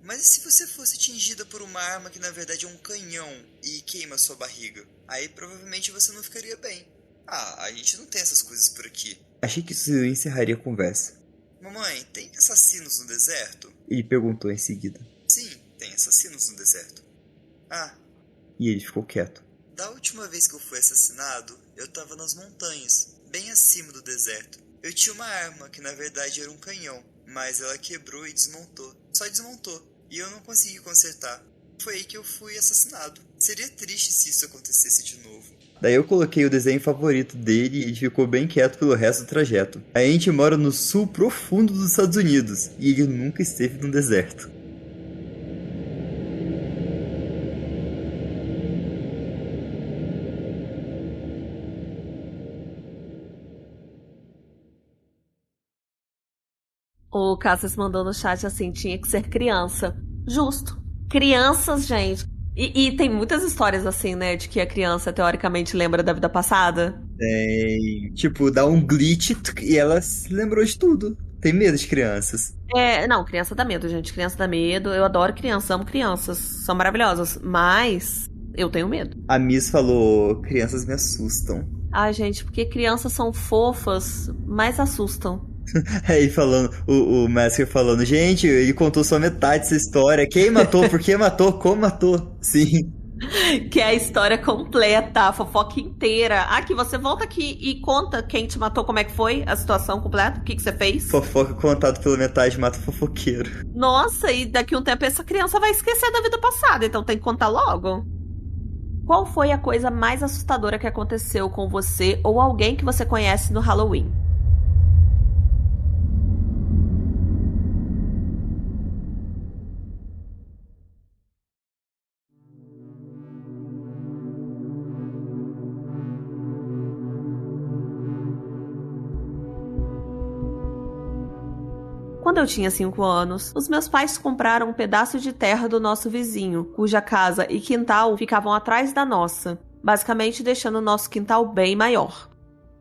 Mas e se você fosse atingida por uma arma que na verdade é um canhão e queima sua barriga? Aí provavelmente você não ficaria bem. Ah, a gente não tem essas coisas por aqui. Achei que isso encerraria a conversa. Mamãe, tem assassinos no deserto? Ele perguntou em seguida. Sim, tem assassinos no deserto. Ah. E ele ficou quieto. Da última vez que eu fui assassinado, eu tava nas montanhas, bem acima do deserto. Eu tinha uma arma, que na verdade era um canhão, mas ela quebrou e desmontou. Só desmontou, e eu não consegui consertar. Foi aí que eu fui assassinado. Seria triste se isso acontecesse de novo. Daí eu coloquei o desenho favorito dele e ele ficou bem quieto pelo resto do trajeto. A gente mora no sul profundo dos Estados Unidos, e ele nunca esteve no deserto. O Cassius mandou no chat assim, tinha que ser criança. Justo. Crianças, gente. E tem muitas histórias assim, né? De que a criança teoricamente lembra da vida passada. Tem... Tipo, dá um glitch e ela se lembrou de tudo. Tem medo de crianças. Não, criança dá medo, gente. Criança dá medo. Eu adoro crianças, amo crianças. São maravilhosas. Mas eu tenho medo. A Miss falou, crianças me assustam. Ai, gente, porque crianças são fofas, mas assustam. Aí falando, o Masker falando, gente, ele contou só metade dessa história. Quem matou, por que matou, como matou? Sim. Que é a história completa, a fofoca inteira. Aqui, você volta aqui e conta quem te matou, como é que foi a situação completa, o que você fez. Fofoca contado pela metade mata fofoqueiro. Nossa, e daqui a um tempo essa criança vai esquecer da vida passada, então tem que contar logo. Qual foi a coisa mais assustadora que aconteceu com você ou alguém que você conhece no Halloween? Quando eu tinha 5 anos, os meus pais compraram um pedaço de terra do nosso vizinho, cuja casa e quintal ficavam atrás da nossa, basicamente deixando o nosso quintal bem maior.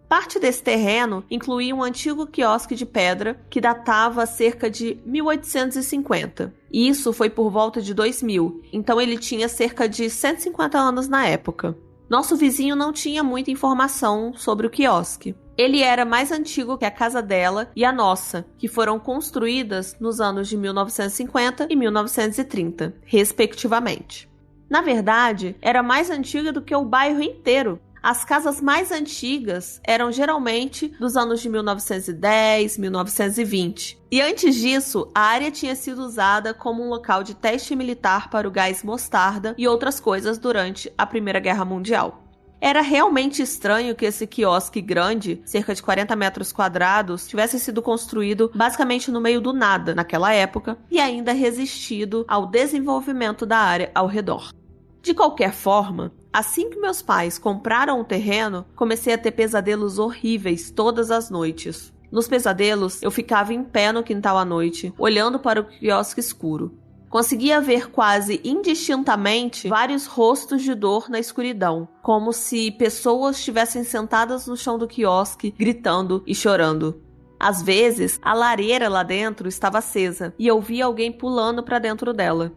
Parte desse terreno incluía um antigo quiosque de pedra que datava cerca de 1850. E isso foi por volta de 2000, então ele tinha cerca de 150 anos na época. Nosso vizinho não tinha muita informação sobre o quiosque. Ele era mais antigo que a casa dela e a nossa, que foram construídas nos anos de 1950 e 1930, respectivamente. Na verdade, era mais antiga do que o bairro inteiro. As casas mais antigas eram geralmente dos anos de 1910, 1920. E antes disso, a área tinha sido usada como um local de teste militar para o gás mostarda e outras coisas durante a Primeira Guerra Mundial. Era realmente estranho que esse quiosque grande, cerca de 40 metros quadrados, tivesse sido construído basicamente no meio do nada naquela época e ainda resistido ao desenvolvimento da área ao redor. De qualquer forma, assim que meus pais compraram o terreno, comecei a ter pesadelos horríveis todas as noites. Nos pesadelos, eu ficava em pé no quintal à noite, olhando para o quiosque escuro. Conseguia ver quase indistintamente vários rostos de dor na escuridão, como se pessoas estivessem sentadas no chão do quiosque, gritando e chorando. Às vezes, a lareira lá dentro estava acesa e eu via alguém pulando para dentro dela.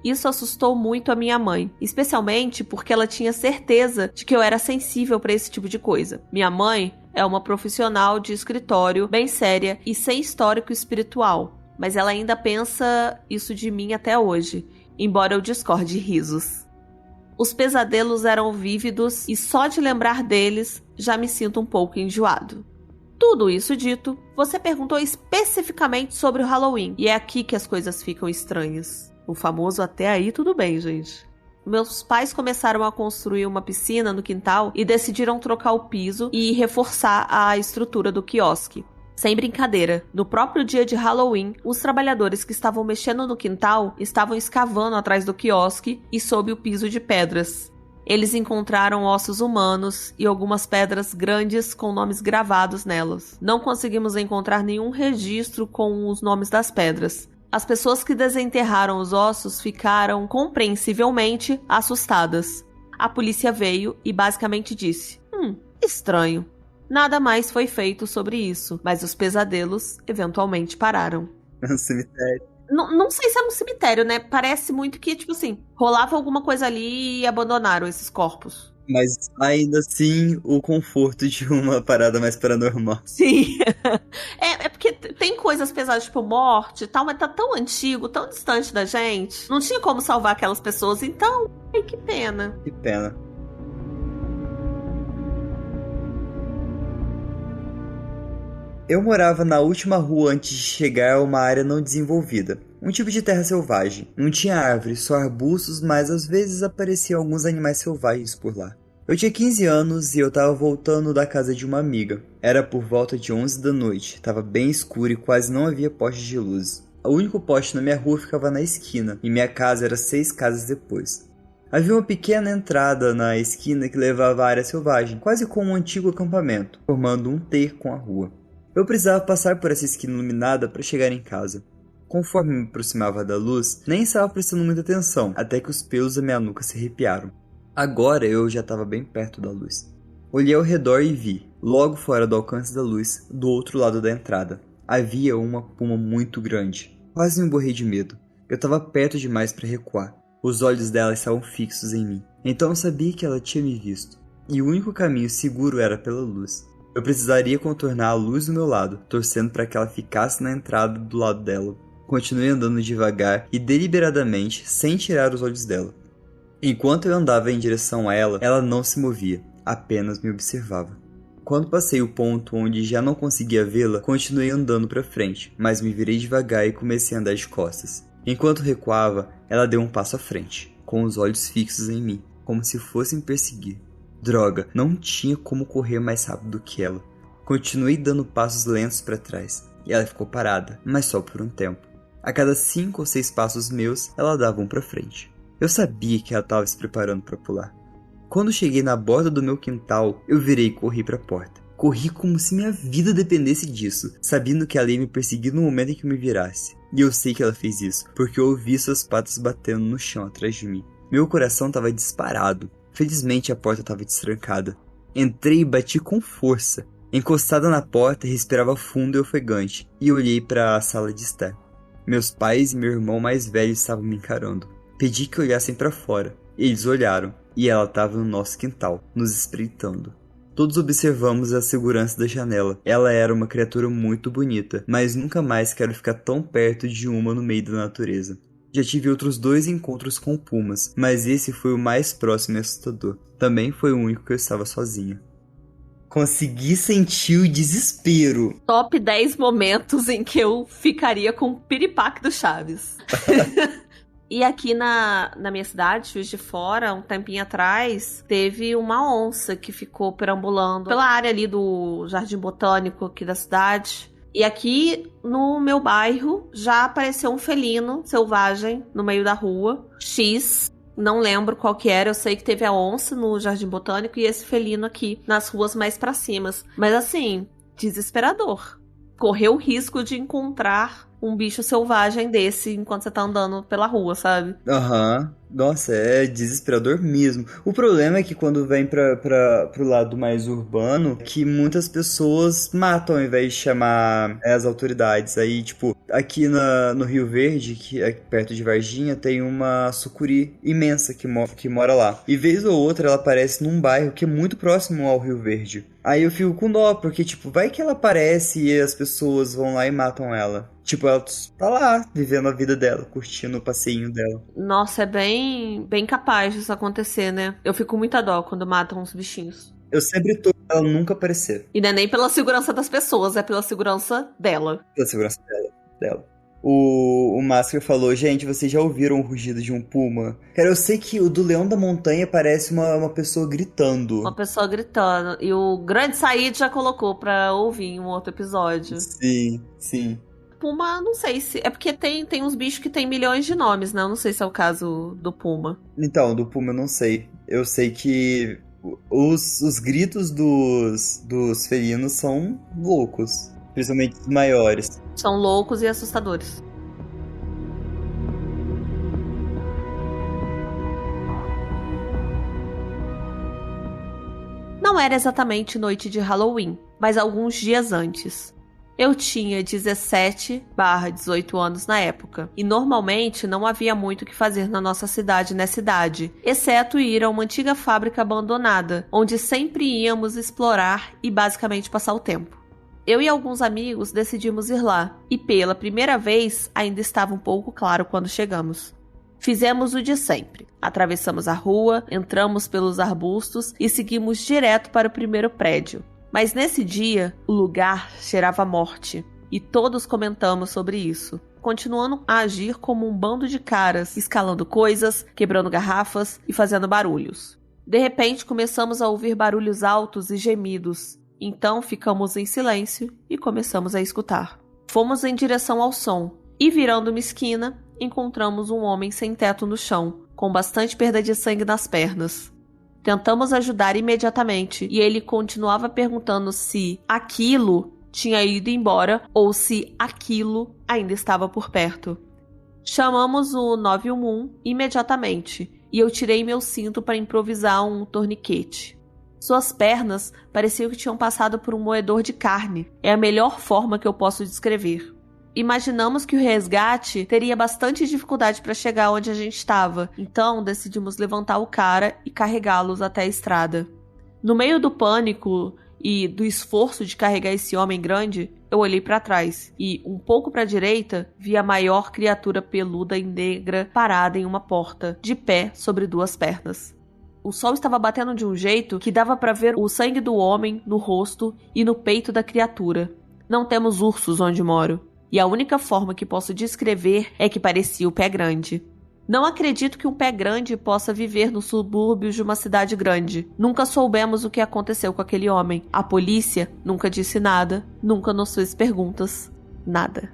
Isso assustou muito a minha mãe, especialmente porque ela tinha certeza de que eu era sensível para esse tipo de coisa. Minha mãe é uma profissional de escritório bem séria e sem histórico espiritual, mas ela ainda pensa isso de mim até hoje, embora eu discorde risos. Os pesadelos eram vívidos e só de lembrar deles já me sinto um pouco enjoado. Tudo isso dito, você perguntou especificamente sobre o Halloween, e é aqui que as coisas ficam estranhas. O famoso até aí tudo bem, gente. Meus pais começaram a construir uma piscina no quintal e decidiram trocar o piso e reforçar a estrutura do quiosque. Sem brincadeira, no próprio dia de Halloween, os trabalhadores que estavam mexendo no quintal estavam escavando atrás do quiosque e sob o piso de pedras. Eles encontraram ossos humanos e algumas pedras grandes com nomes gravados nelas. Não conseguimos encontrar nenhum registro com os nomes das pedras. As pessoas que desenterraram os ossos ficaram, compreensivelmente, assustadas. A polícia veio e basicamente disse: estranho. Nada mais foi feito sobre isso, mas os pesadelos eventualmente pararam. É um cemitério. Não sei se é um cemitério, né? Parece muito que, tipo assim, rolava alguma coisa ali e abandonaram esses corpos. Mas ainda assim, o conforto de uma parada mais paranormal. Sim. É porque tem coisas pesadas, tipo morte e tal, mas tá tão antigo, tão distante da gente. Não tinha como salvar aquelas pessoas, então, ai, que pena. Que pena. Eu morava na última rua antes de chegar a uma área não desenvolvida. Um tipo de terra selvagem. Não tinha árvores, só arbustos, mas às vezes apareciam alguns animais selvagens por lá. Eu tinha 15 anos e eu tava voltando da casa de uma amiga. Era por volta de 11 da noite, tava bem escuro e quase não havia postes de luz. O único poste na minha rua ficava na esquina, e minha casa era 6 casas depois. Havia uma pequena entrada na esquina que levava à área selvagem, quase como um antigo acampamento, formando um T com a rua. Eu precisava passar por essa esquina iluminada para chegar em casa. Conforme me aproximava da luz, nem estava prestando muita atenção, até que os pelos da minha nuca se arrepiaram. Agora eu já estava bem perto da luz. Olhei ao redor e vi, logo fora do alcance da luz, do outro lado da entrada, havia uma puma muito grande. Quase me borrei de medo. Eu estava perto demais para recuar. Os olhos dela estavam fixos em mim, então eu sabia que ela tinha me visto. E o único caminho seguro era pela luz. Eu precisaria contornar a luz do meu lado, torcendo para que ela ficasse na entrada do lado dela. Continuei andando devagar e deliberadamente, sem tirar os olhos dela. Enquanto eu andava em direção a ela, ela não se movia, apenas me observava. Quando passei o ponto onde já não conseguia vê-la, continuei andando para frente, mas me virei devagar e comecei a andar de costas. Enquanto recuava, ela deu um passo à frente, com os olhos fixos em mim, como se fosse me perseguir. Droga, não tinha como correr mais rápido que ela. Continuei dando passos lentos para trás, e ela ficou parada, mas só por um tempo. A cada 5 ou 6 passos meus, ela dava um para frente. Eu sabia que ela estava se preparando para pular. Quando cheguei na borda do meu quintal, eu virei e corri para a porta. Corri como se minha vida dependesse disso, sabendo que ela ia me perseguir no momento em que eu me virasse. E eu sei que ela fez isso, porque eu ouvi suas patas batendo no chão atrás de mim. Meu coração estava disparado. Felizmente a porta estava destrancada. Entrei e bati com força. Encostada na porta, respirava fundo e ofegante, e olhei para a sala de estar. Meus pais e meu irmão mais velho estavam me encarando. Pedi que olhassem para fora. Eles olharam, e ela estava no nosso quintal, nos espreitando. Todos observamos a segurança da janela. Ela era uma criatura muito bonita, mas nunca mais quero ficar tão perto de uma no meio da natureza. Já tive outros 2 encontros com pumas, mas esse foi o mais próximo e assustador. Também foi o único que eu estava sozinha. Consegui sentir o desespero. Top 10 momentos em que eu ficaria com o piripaque do Chaves. E aqui na minha cidade, Juiz de Fora, um tempinho atrás, teve uma onça que ficou perambulando pela área ali do Jardim Botânico aqui da cidade. E aqui no meu bairro já apareceu um felino selvagem no meio da rua. X, não lembro qual que era, eu sei que teve a onça no Jardim Botânico e esse felino aqui nas ruas mais pra cima. Mas assim, desesperador. Correu o risco de encontrar um bicho selvagem desse enquanto você tá andando pela rua, sabe? Aham. Nossa, é desesperador mesmo. O problema é que quando vem pro lado mais urbano, que muitas pessoas matam ao invés de chamar as autoridades. Aí, tipo, aqui no Rio Verde, que é perto de Varginha, tem uma sucuri imensa que mora lá. E vez ou outra ela aparece num bairro que é muito próximo ao Rio Verde. Aí eu fico com dó, porque, tipo, vai que ela aparece e as pessoas vão lá e matam ela. Tipo, ela tá lá, vivendo a vida dela, curtindo o passeinho dela. Nossa, é bem capaz disso acontecer, né? Eu fico com muita dó quando matam os bichinhos. Eu sempre tô pra ela nunca aparecer. E não é nem pela segurança das pessoas, é pela segurança dela. Pela segurança dela. O Máscara falou, gente, vocês já ouviram o rugido de um puma? Cara, eu sei que o do Leão da Montanha parece uma pessoa gritando. Uma pessoa gritando. E o Grande Said já colocou pra ouvir em um outro episódio. Sim, sim. Puma, não sei se... É porque tem uns bichos que tem milhões de nomes, né? Eu não sei se é o caso do puma. Então, do puma eu não sei. Eu sei que os gritos dos felinos são loucos. Principalmente os maiores. São loucos e assustadores. Não era exatamente noite de Halloween, mas alguns dias antes. Eu tinha 17/18 anos na época, e normalmente não havia muito o que fazer na nossa cidade nessa idade, exceto ir a uma antiga fábrica abandonada, onde sempre íamos explorar e basicamente passar o tempo. Eu e alguns amigos decidimos ir lá, e pela primeira vez ainda estava um pouco claro quando chegamos. Fizemos o de sempre. Atravessamos a rua, entramos pelos arbustos e seguimos direto para o primeiro prédio. Mas nesse dia, o lugar cheirava a morte, e todos comentamos sobre isso, continuando a agir como um bando de caras, escalando coisas, quebrando garrafas e fazendo barulhos. De repente, começamos a ouvir barulhos altos e gemidos. Então ficamos em silêncio e começamos a escutar. Fomos em direção ao som e, virando uma esquina, encontramos um homem sem teto no chão, com bastante perda de sangue nas pernas. Tentamos ajudar imediatamente e ele continuava perguntando se aquilo tinha ido embora ou se aquilo ainda estava por perto. Chamamos o 911 imediatamente e eu tirei meu cinto para improvisar um torniquete. Suas pernas pareciam que tinham passado por um moedor de carne. É a melhor forma que eu posso descrever. Imaginamos que o resgate teria bastante dificuldade para chegar onde a gente estava, então decidimos levantar o cara e carregá-los até a estrada. No meio do pânico e do esforço de carregar esse homem grande, eu olhei para trás e, um pouco para a direita, vi a maior criatura peluda e negra parada em uma porta, de pé sobre duas pernas. O sol estava batendo de um jeito que dava para ver o sangue do homem no rosto e no peito da criatura. Não temos ursos onde moro, e a única forma que posso descrever é que parecia o pé grande. Não acredito que um pé grande possa viver nos subúrbios de uma cidade grande. Nunca soubemos o que aconteceu com aquele homem. A polícia nunca disse nada, nunca nos fez perguntas, nada.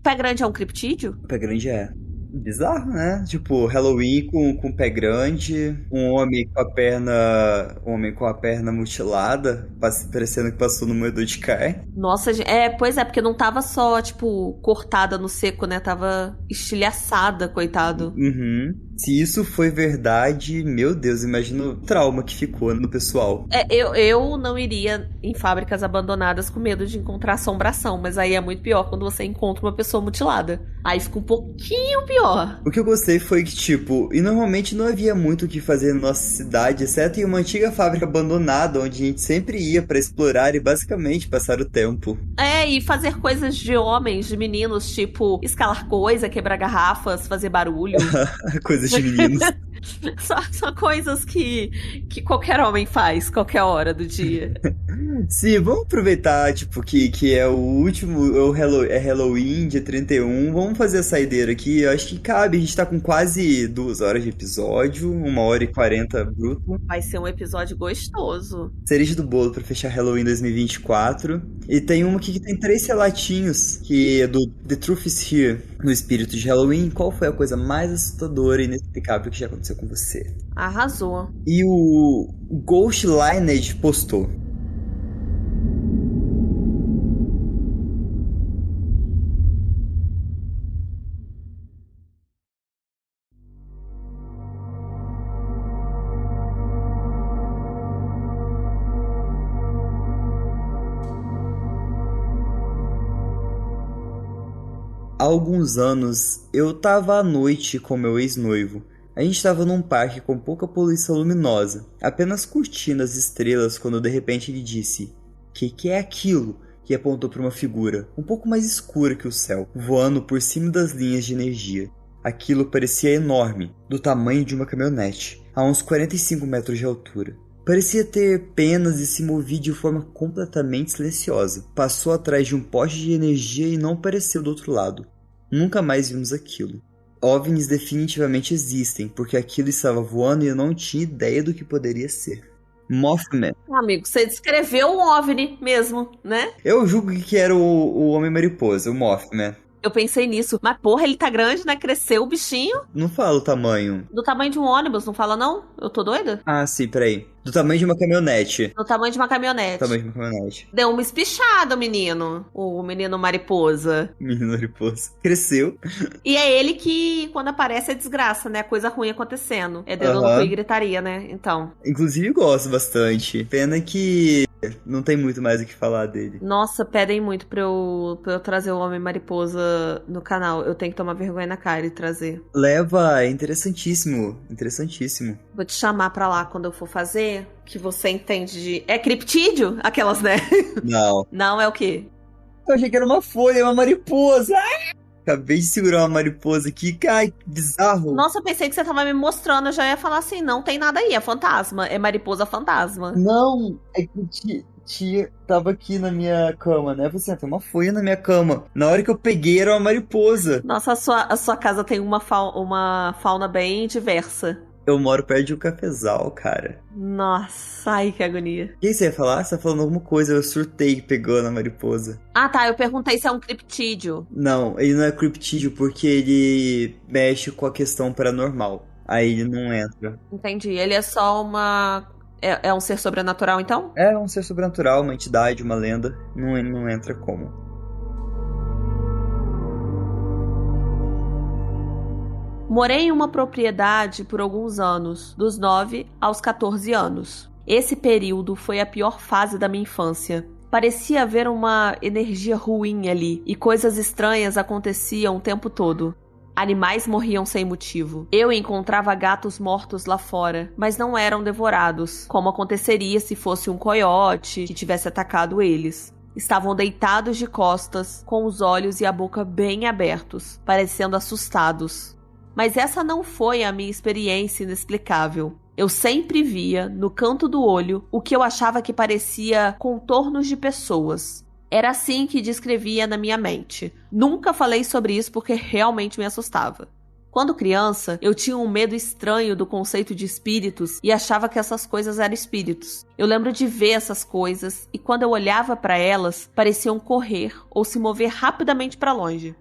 Pé grande é um criptídeo? Pé grande é. Bizarro, né? Tipo, Halloween com pé grande, um homem com a perna mutilada, parecendo que passou no moedor de carne. Nossa, pois é, porque não tava só, tipo, cortada no seco, né? Tava estilhaçada, coitado. Uhum. Se isso foi verdade, meu Deus, imagina o trauma que ficou no pessoal. Eu não iria em fábricas abandonadas com medo de encontrar assombração, mas aí é muito pior quando você encontra uma pessoa mutilada. Aí fica um pouquinho pior. O que eu gostei foi que, tipo, e normalmente não havia muito o que fazer na nossa cidade, exceto em uma antiga fábrica abandonada, onde a gente sempre ia pra explorar e basicamente passar o tempo. E fazer coisas de homens, de meninos, tipo, escalar coisa, quebrar garrafas, fazer barulho. Coisas de meninos. Só coisas que qualquer homem faz, qualquer hora do dia. Sim, vamos aproveitar, tipo, que é o último, é Halloween, dia 31, vamos fazer a saideira aqui, eu acho que cabe, a gente tá com quase 2 horas de episódio, 1h40 bruto. Vai ser um episódio gostoso. Cereja do bolo pra fechar Halloween 2024, e tem uma aqui que tem 3 relatinhos, que é do The Truth is Here, no espírito de Halloween. Qual foi a coisa mais assustadora e inexplicável que já aconteceu com você? Arrasou. E o Ghost Lineage postou: há alguns anos, eu tava à noite com meu ex-noivo. A gente estava num parque com pouca poluição luminosa, apenas curtindo as estrelas quando de repente ele disse: que é aquilo? E apontou para uma figura, um pouco mais escura que o céu, voando por cima das linhas de energia. Aquilo parecia enorme, do tamanho de uma caminhonete. a uns 45 metros de altura. Parecia ter penas e se movia de forma completamente silenciosa. Passou atrás de um poste de energia e não apareceu do outro lado. Nunca mais vimos aquilo. OVNIs definitivamente existem, porque aquilo estava voando e eu não tinha ideia do que poderia ser. Mothman. Amigo, você descreveu um OVNI mesmo, né? Eu julgo que era o Homem-Mariposa, o Mothman. Eu pensei nisso. Mas, porra, ele tá grande, né? Cresceu o bichinho. Não fala o tamanho. Do tamanho de um ônibus, não fala não? Eu tô doida? Ah, sim, peraí. Do tamanho de uma caminhonete. Do tamanho de uma caminhonete. Do tamanho de uma caminhonete. Deu uma espichada, o menino. O menino mariposa. Menino mariposa. Cresceu. E é ele que, quando aparece, é desgraça, né? Coisa ruim acontecendo. É dedo no cu e gritaria, né? Então. Inclusive, gosto bastante. Pena que não tem muito mais o que falar dele. Nossa, pedem muito pra eu trazer o Homem-Mariposa no canal. Eu tenho que tomar vergonha na cara e trazer. Leva, é interessantíssimo. Interessantíssimo. Vou te chamar pra lá quando eu for fazer, que você entende de... É criptídeo? Aquelas, né? Não. Não, é o quê? Eu achei que era uma folha, uma mariposa. Acabei de segurar uma mariposa aqui. Ai, que bizarro. Nossa, eu pensei que você tava me mostrando. Eu já ia falar assim, não tem nada aí, é fantasma. É mariposa fantasma. Não, é que tava aqui na minha cama, né? Você tem uma folha na minha cama. Na hora que eu peguei, era uma mariposa. Nossa, a sua casa tem uma fauna bem diversa. Eu moro perto de um cafezal, cara. Nossa, ai que agonia. O que você ia falar? Você tá falando alguma coisa, eu surtei pegando a mariposa. Ah, tá, eu perguntei se é um criptídeo. Não, ele não é criptídeo porque ele mexe com a questão paranormal. Aí ele não entra. Entendi, ele é só uma... É um ser sobrenatural, então? É um ser sobrenatural, uma entidade, uma lenda. Não entra como. Morei em uma propriedade por alguns anos, dos 9 aos 14 anos. Esse período foi a pior fase da minha infância. Parecia haver uma energia ruim ali e coisas estranhas aconteciam o tempo todo. Animais morriam sem motivo. Eu encontrava gatos mortos lá fora, mas não eram devorados, como aconteceria se fosse um coiote que tivesse atacado eles. Estavam deitados de costas, com os olhos e a boca bem abertos, parecendo assustados. Mas essa não foi a minha experiência inexplicável. Eu sempre via, no canto do olho, o que eu achava que parecia contornos de pessoas. Era assim que descrevia na minha mente. Nunca falei sobre isso porque realmente me assustava. Quando criança, eu tinha um medo estranho do conceito de espíritos e achava que essas coisas eram espíritos. Eu lembro de ver essas coisas e quando eu olhava para elas, pareciam correr ou se mover rapidamente para longe.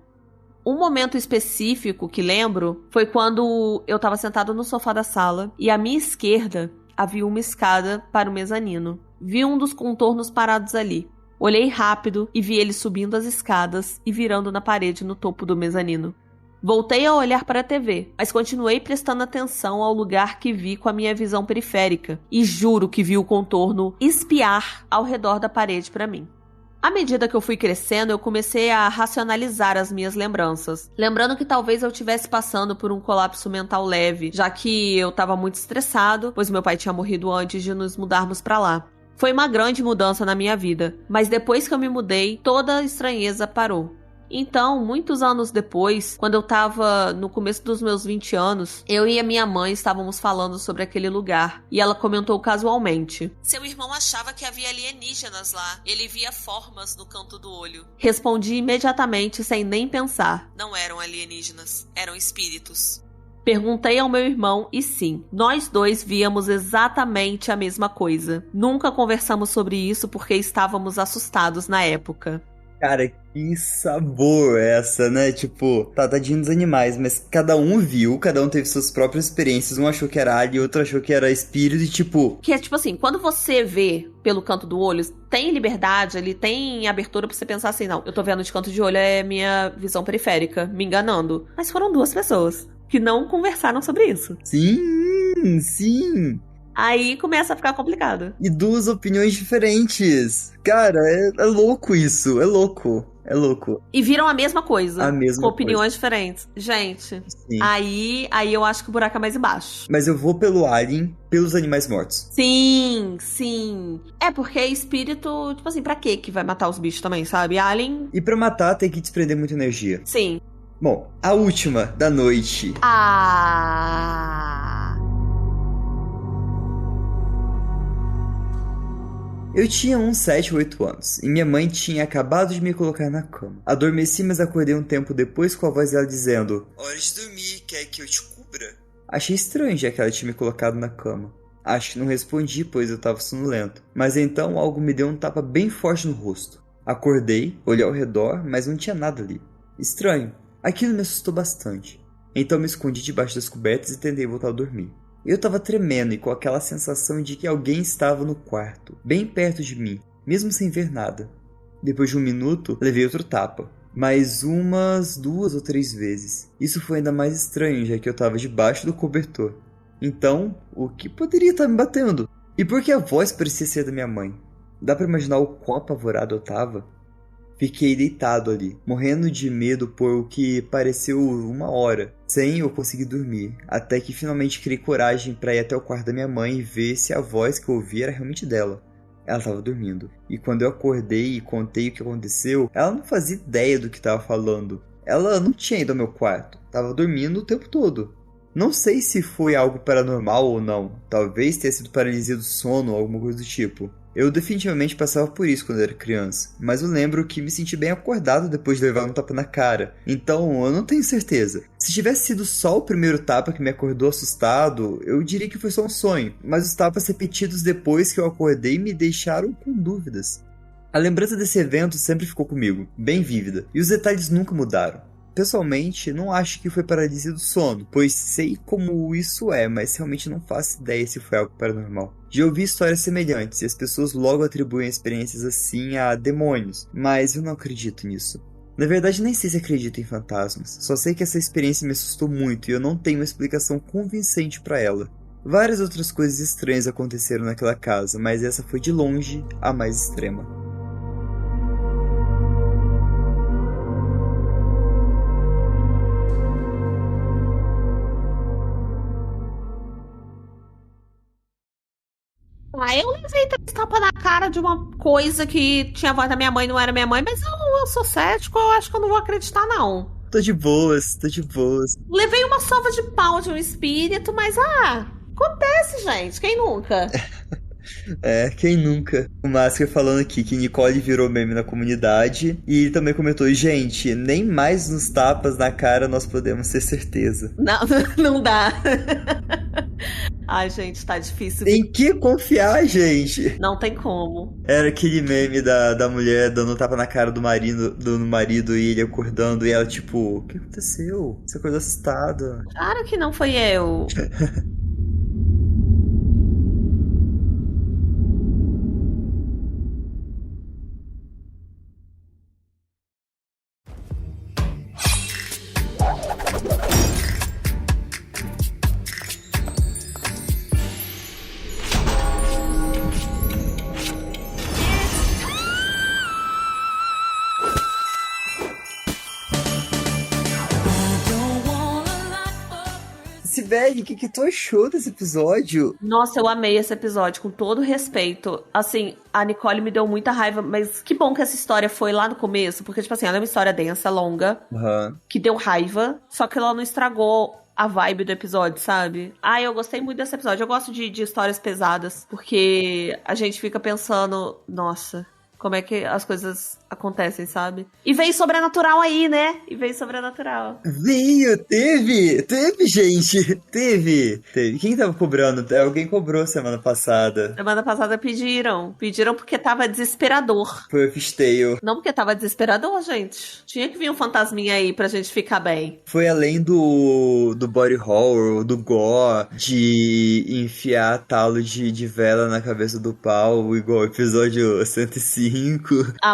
Um momento específico que lembro foi quando eu estava sentado no sofá da sala e à minha esquerda havia uma escada para o mezanino. Vi um dos contornos parados ali. Olhei rápido e vi ele subindo as escadas e virando na parede no topo do mezanino. Voltei a olhar para a TV, mas continuei prestando atenção ao lugar que vi com a minha visão periférica e juro que vi o contorno espiar ao redor da parede para mim. À medida que eu fui crescendo, eu comecei a racionalizar as minhas lembranças, lembrando que talvez eu estivesse passando por um colapso mental leve, já que eu estava muito estressado, pois meu pai tinha morrido antes de nos mudarmos para lá. Foi uma grande mudança na minha vida, mas depois que eu me mudei, toda a estranheza parou. Então, muitos anos depois, quando eu estava no começo dos meus 20 anos, eu e a minha mãe estávamos falando sobre aquele lugar, e ela comentou casualmente: seu irmão achava que havia alienígenas lá, ele via formas no canto do olho. Respondi imediatamente, sem nem pensar: não eram alienígenas, eram espíritos. Perguntei ao meu irmão e sim, nós dois víamos exatamente a mesma coisa. Nunca conversamos sobre isso porque estávamos assustados na época. Cara, que sabor essa, né? Tipo, tadinho dos animais, mas cada um viu, cada um teve suas próprias experiências. Um achou que era alien, outro achou que era espírito e tipo... Que é tipo assim, quando você vê pelo canto do olho, tem liberdade, ele tem abertura pra você pensar assim, não, eu tô vendo de canto de olho, é minha visão periférica, me enganando. Mas foram duas pessoas que não conversaram sobre isso. Sim, sim. Aí começa a ficar complicado. E duas opiniões diferentes. Cara, é louco isso. É louco. É louco. E viram a mesma coisa. A mesma com opiniões coisa. Diferentes. Gente, Sim. aí eu acho que o buraco é mais embaixo. Mas eu vou pelo alien, pelos animais mortos. Sim, sim. É porque espírito, tipo assim, pra quê que vai matar os bichos também, sabe? Alien... E pra matar tem que desprender muita energia. Sim. Bom, a última da noite. Eu tinha uns 7 ou 8 anos, e minha mãe tinha acabado de me colocar na cama. Adormeci, mas acordei um tempo depois com a voz dela dizendo: "Hora de dormir, quer que eu te cubra?" Achei estranho, já que ela tinha me colocado na cama. Acho que não respondi, pois eu estava sonolento. Mas então algo me deu um tapa bem forte no rosto. Acordei, olhei ao redor, mas não tinha nada ali. Estranho. Aquilo me assustou bastante. Então me escondi debaixo das cobertas e tentei voltar a dormir. Eu estava tremendo e com aquela sensação de que alguém estava no quarto, bem perto de mim, mesmo sem ver nada. Depois de um minuto, levei outro tapa. Mais umas 2 ou 3 vezes. Isso foi ainda mais estranho, já que eu estava debaixo do cobertor. Então, o que poderia estar me batendo? E por que a voz parecia ser da minha mãe? Dá pra imaginar o quão apavorado eu estava? Fiquei deitado ali, morrendo de medo por o que pareceu 1 hora, sem eu conseguir dormir, até que finalmente criei coragem para ir até o quarto da minha mãe e ver se a voz que eu ouvi era realmente dela. Ela estava dormindo, e quando eu acordei e contei o que aconteceu, ela não fazia ideia do que estava falando. Ela não tinha ido ao meu quarto, estava dormindo o tempo todo. Não sei se foi algo paranormal ou não, talvez tenha sido paralisia do sono ou alguma coisa do tipo. Eu definitivamente passava por isso quando era criança, mas eu lembro que me senti bem acordado depois de levar um tapa na cara, então eu não tenho certeza. Se tivesse sido só o primeiro tapa que me acordou assustado, eu diria que foi só um sonho, mas os tapas repetidos depois que eu acordei me deixaram com dúvidas. A lembrança desse evento sempre ficou comigo, bem vívida, e os detalhes nunca mudaram. Pessoalmente, não acho que foi paralisia do sono, pois sei como isso é, mas realmente não faço ideia se foi algo paranormal. Já ouvi histórias semelhantes e as pessoas logo atribuem experiências assim a demônios, mas eu não acredito nisso. Na verdade, nem sei se acredito em fantasmas, só sei que essa experiência me assustou muito e eu não tenho uma explicação convincente para ela. Várias outras coisas estranhas aconteceram naquela casa, mas essa foi de longe a mais extrema. Ah, eu levei 3 tapas na cara de uma coisa que tinha a voz da minha mãe, não era minha mãe, mas eu sou cético, eu acho que eu não vou acreditar, não. Tô de boas, tô de boas. Levei uma sova de pau de um espírito, mas acontece, gente, quem nunca? É, quem nunca? O Máscara falando aqui que Nicole virou meme na comunidade e também comentou: gente, nem mais nos tapas na cara nós podemos ter certeza. Não, não dá. Ai, gente, tá difícil. Em que confiar, gente? Não tem como. Era aquele meme da mulher dando um tapa na cara do marido e ele acordando e ela tipo: o que aconteceu? Você acordou assustada. Claro que não foi eu. Sibeli, o que tu achou desse episódio? Nossa, eu amei esse episódio, com todo respeito. Assim, a Nicole me deu muita raiva, mas que bom que essa história foi lá no começo, porque, tipo assim, ela é uma história densa, longa, que deu raiva, só que ela não estragou a vibe do episódio, sabe? Eu gostei muito desse episódio. Eu gosto de histórias pesadas, porque a gente fica pensando, nossa, como é que as coisas acontecem, sabe? E veio sobrenatural aí, né? Veio, teve, gente, teve. Quem tava cobrando? Alguém cobrou semana passada. Semana passada pediram porque tava desesperador. Foi o Fishtail. Não porque tava desesperador, gente. Tinha que vir um fantasminha aí pra gente ficar bem. Foi além do body horror, do gore, de enfiar talo de vela na cabeça do pau, igual o episódio 105.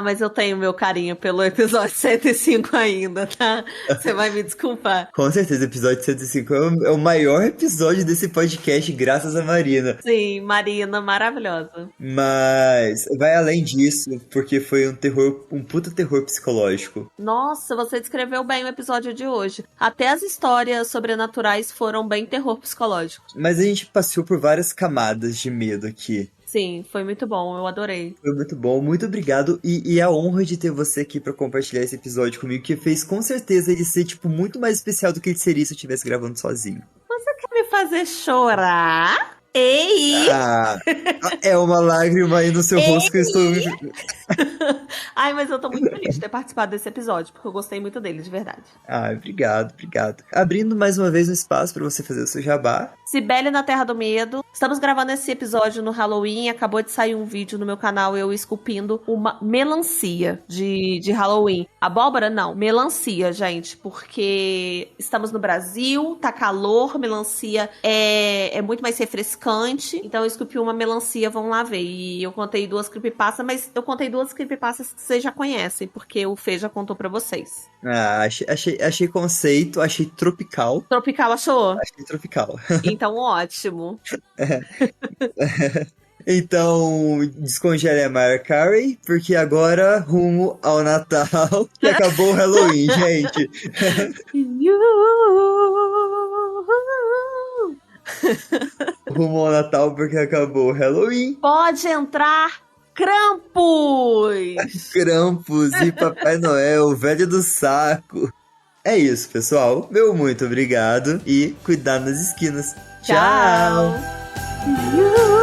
Mas eu tenho meu carinho pelo episódio 105 ainda, tá? Você vai me desculpar. Com certeza, o episódio 105 é o maior episódio desse podcast, graças a Marina. Sim, Marina, maravilhosa. Mas vai além disso, porque foi um puta terror psicológico. Nossa, você descreveu bem o episódio de hoje. Até as histórias sobrenaturais foram bem terror psicológico. Mas a gente passou por várias camadas de medo aqui. Sim, foi muito bom, eu adorei. Foi muito bom, muito obrigado. E a honra de ter você aqui pra compartilhar esse episódio comigo, que fez com certeza ele ser, tipo, muito mais especial do que ele seria se eu estivesse gravando sozinho. Você quer me fazer chorar? Ei! Ah, é uma lágrima aí no seu rosto que eu estou... Ai, mas eu tô muito feliz de ter participado desse episódio, porque eu gostei muito dele, de verdade. Ah, obrigado, obrigado. Abrindo mais uma vez um espaço pra você fazer o seu jabá. Cibele na Terra do Medo. Estamos gravando esse episódio no Halloween. Acabou de sair um vídeo no meu canal, eu esculpindo uma melancia de Halloween. Abóbora, não. Melancia, gente. Porque estamos no Brasil, tá calor, melancia é muito mais refrescante. Então eu esculpi uma melancia, vão lá ver. E eu contei 2 creepypastas, mas eu contei 2 creepypastas que vocês já conhecem, porque o Fê já contou pra vocês. Ah, achei conceito, achei tropical. Tropical achou? Achei tropical. Então ótimo. Então, descongele a Mariah Carey, porque agora rumo ao Natal, que acabou o Halloween, gente. Rumo ao Natal, porque acabou o Halloween. Pode entrar Krampus! Krampus e Papai Noel, velho do saco. É isso, pessoal. Meu muito obrigado e cuidado nas esquinas. Tchau. Tchau.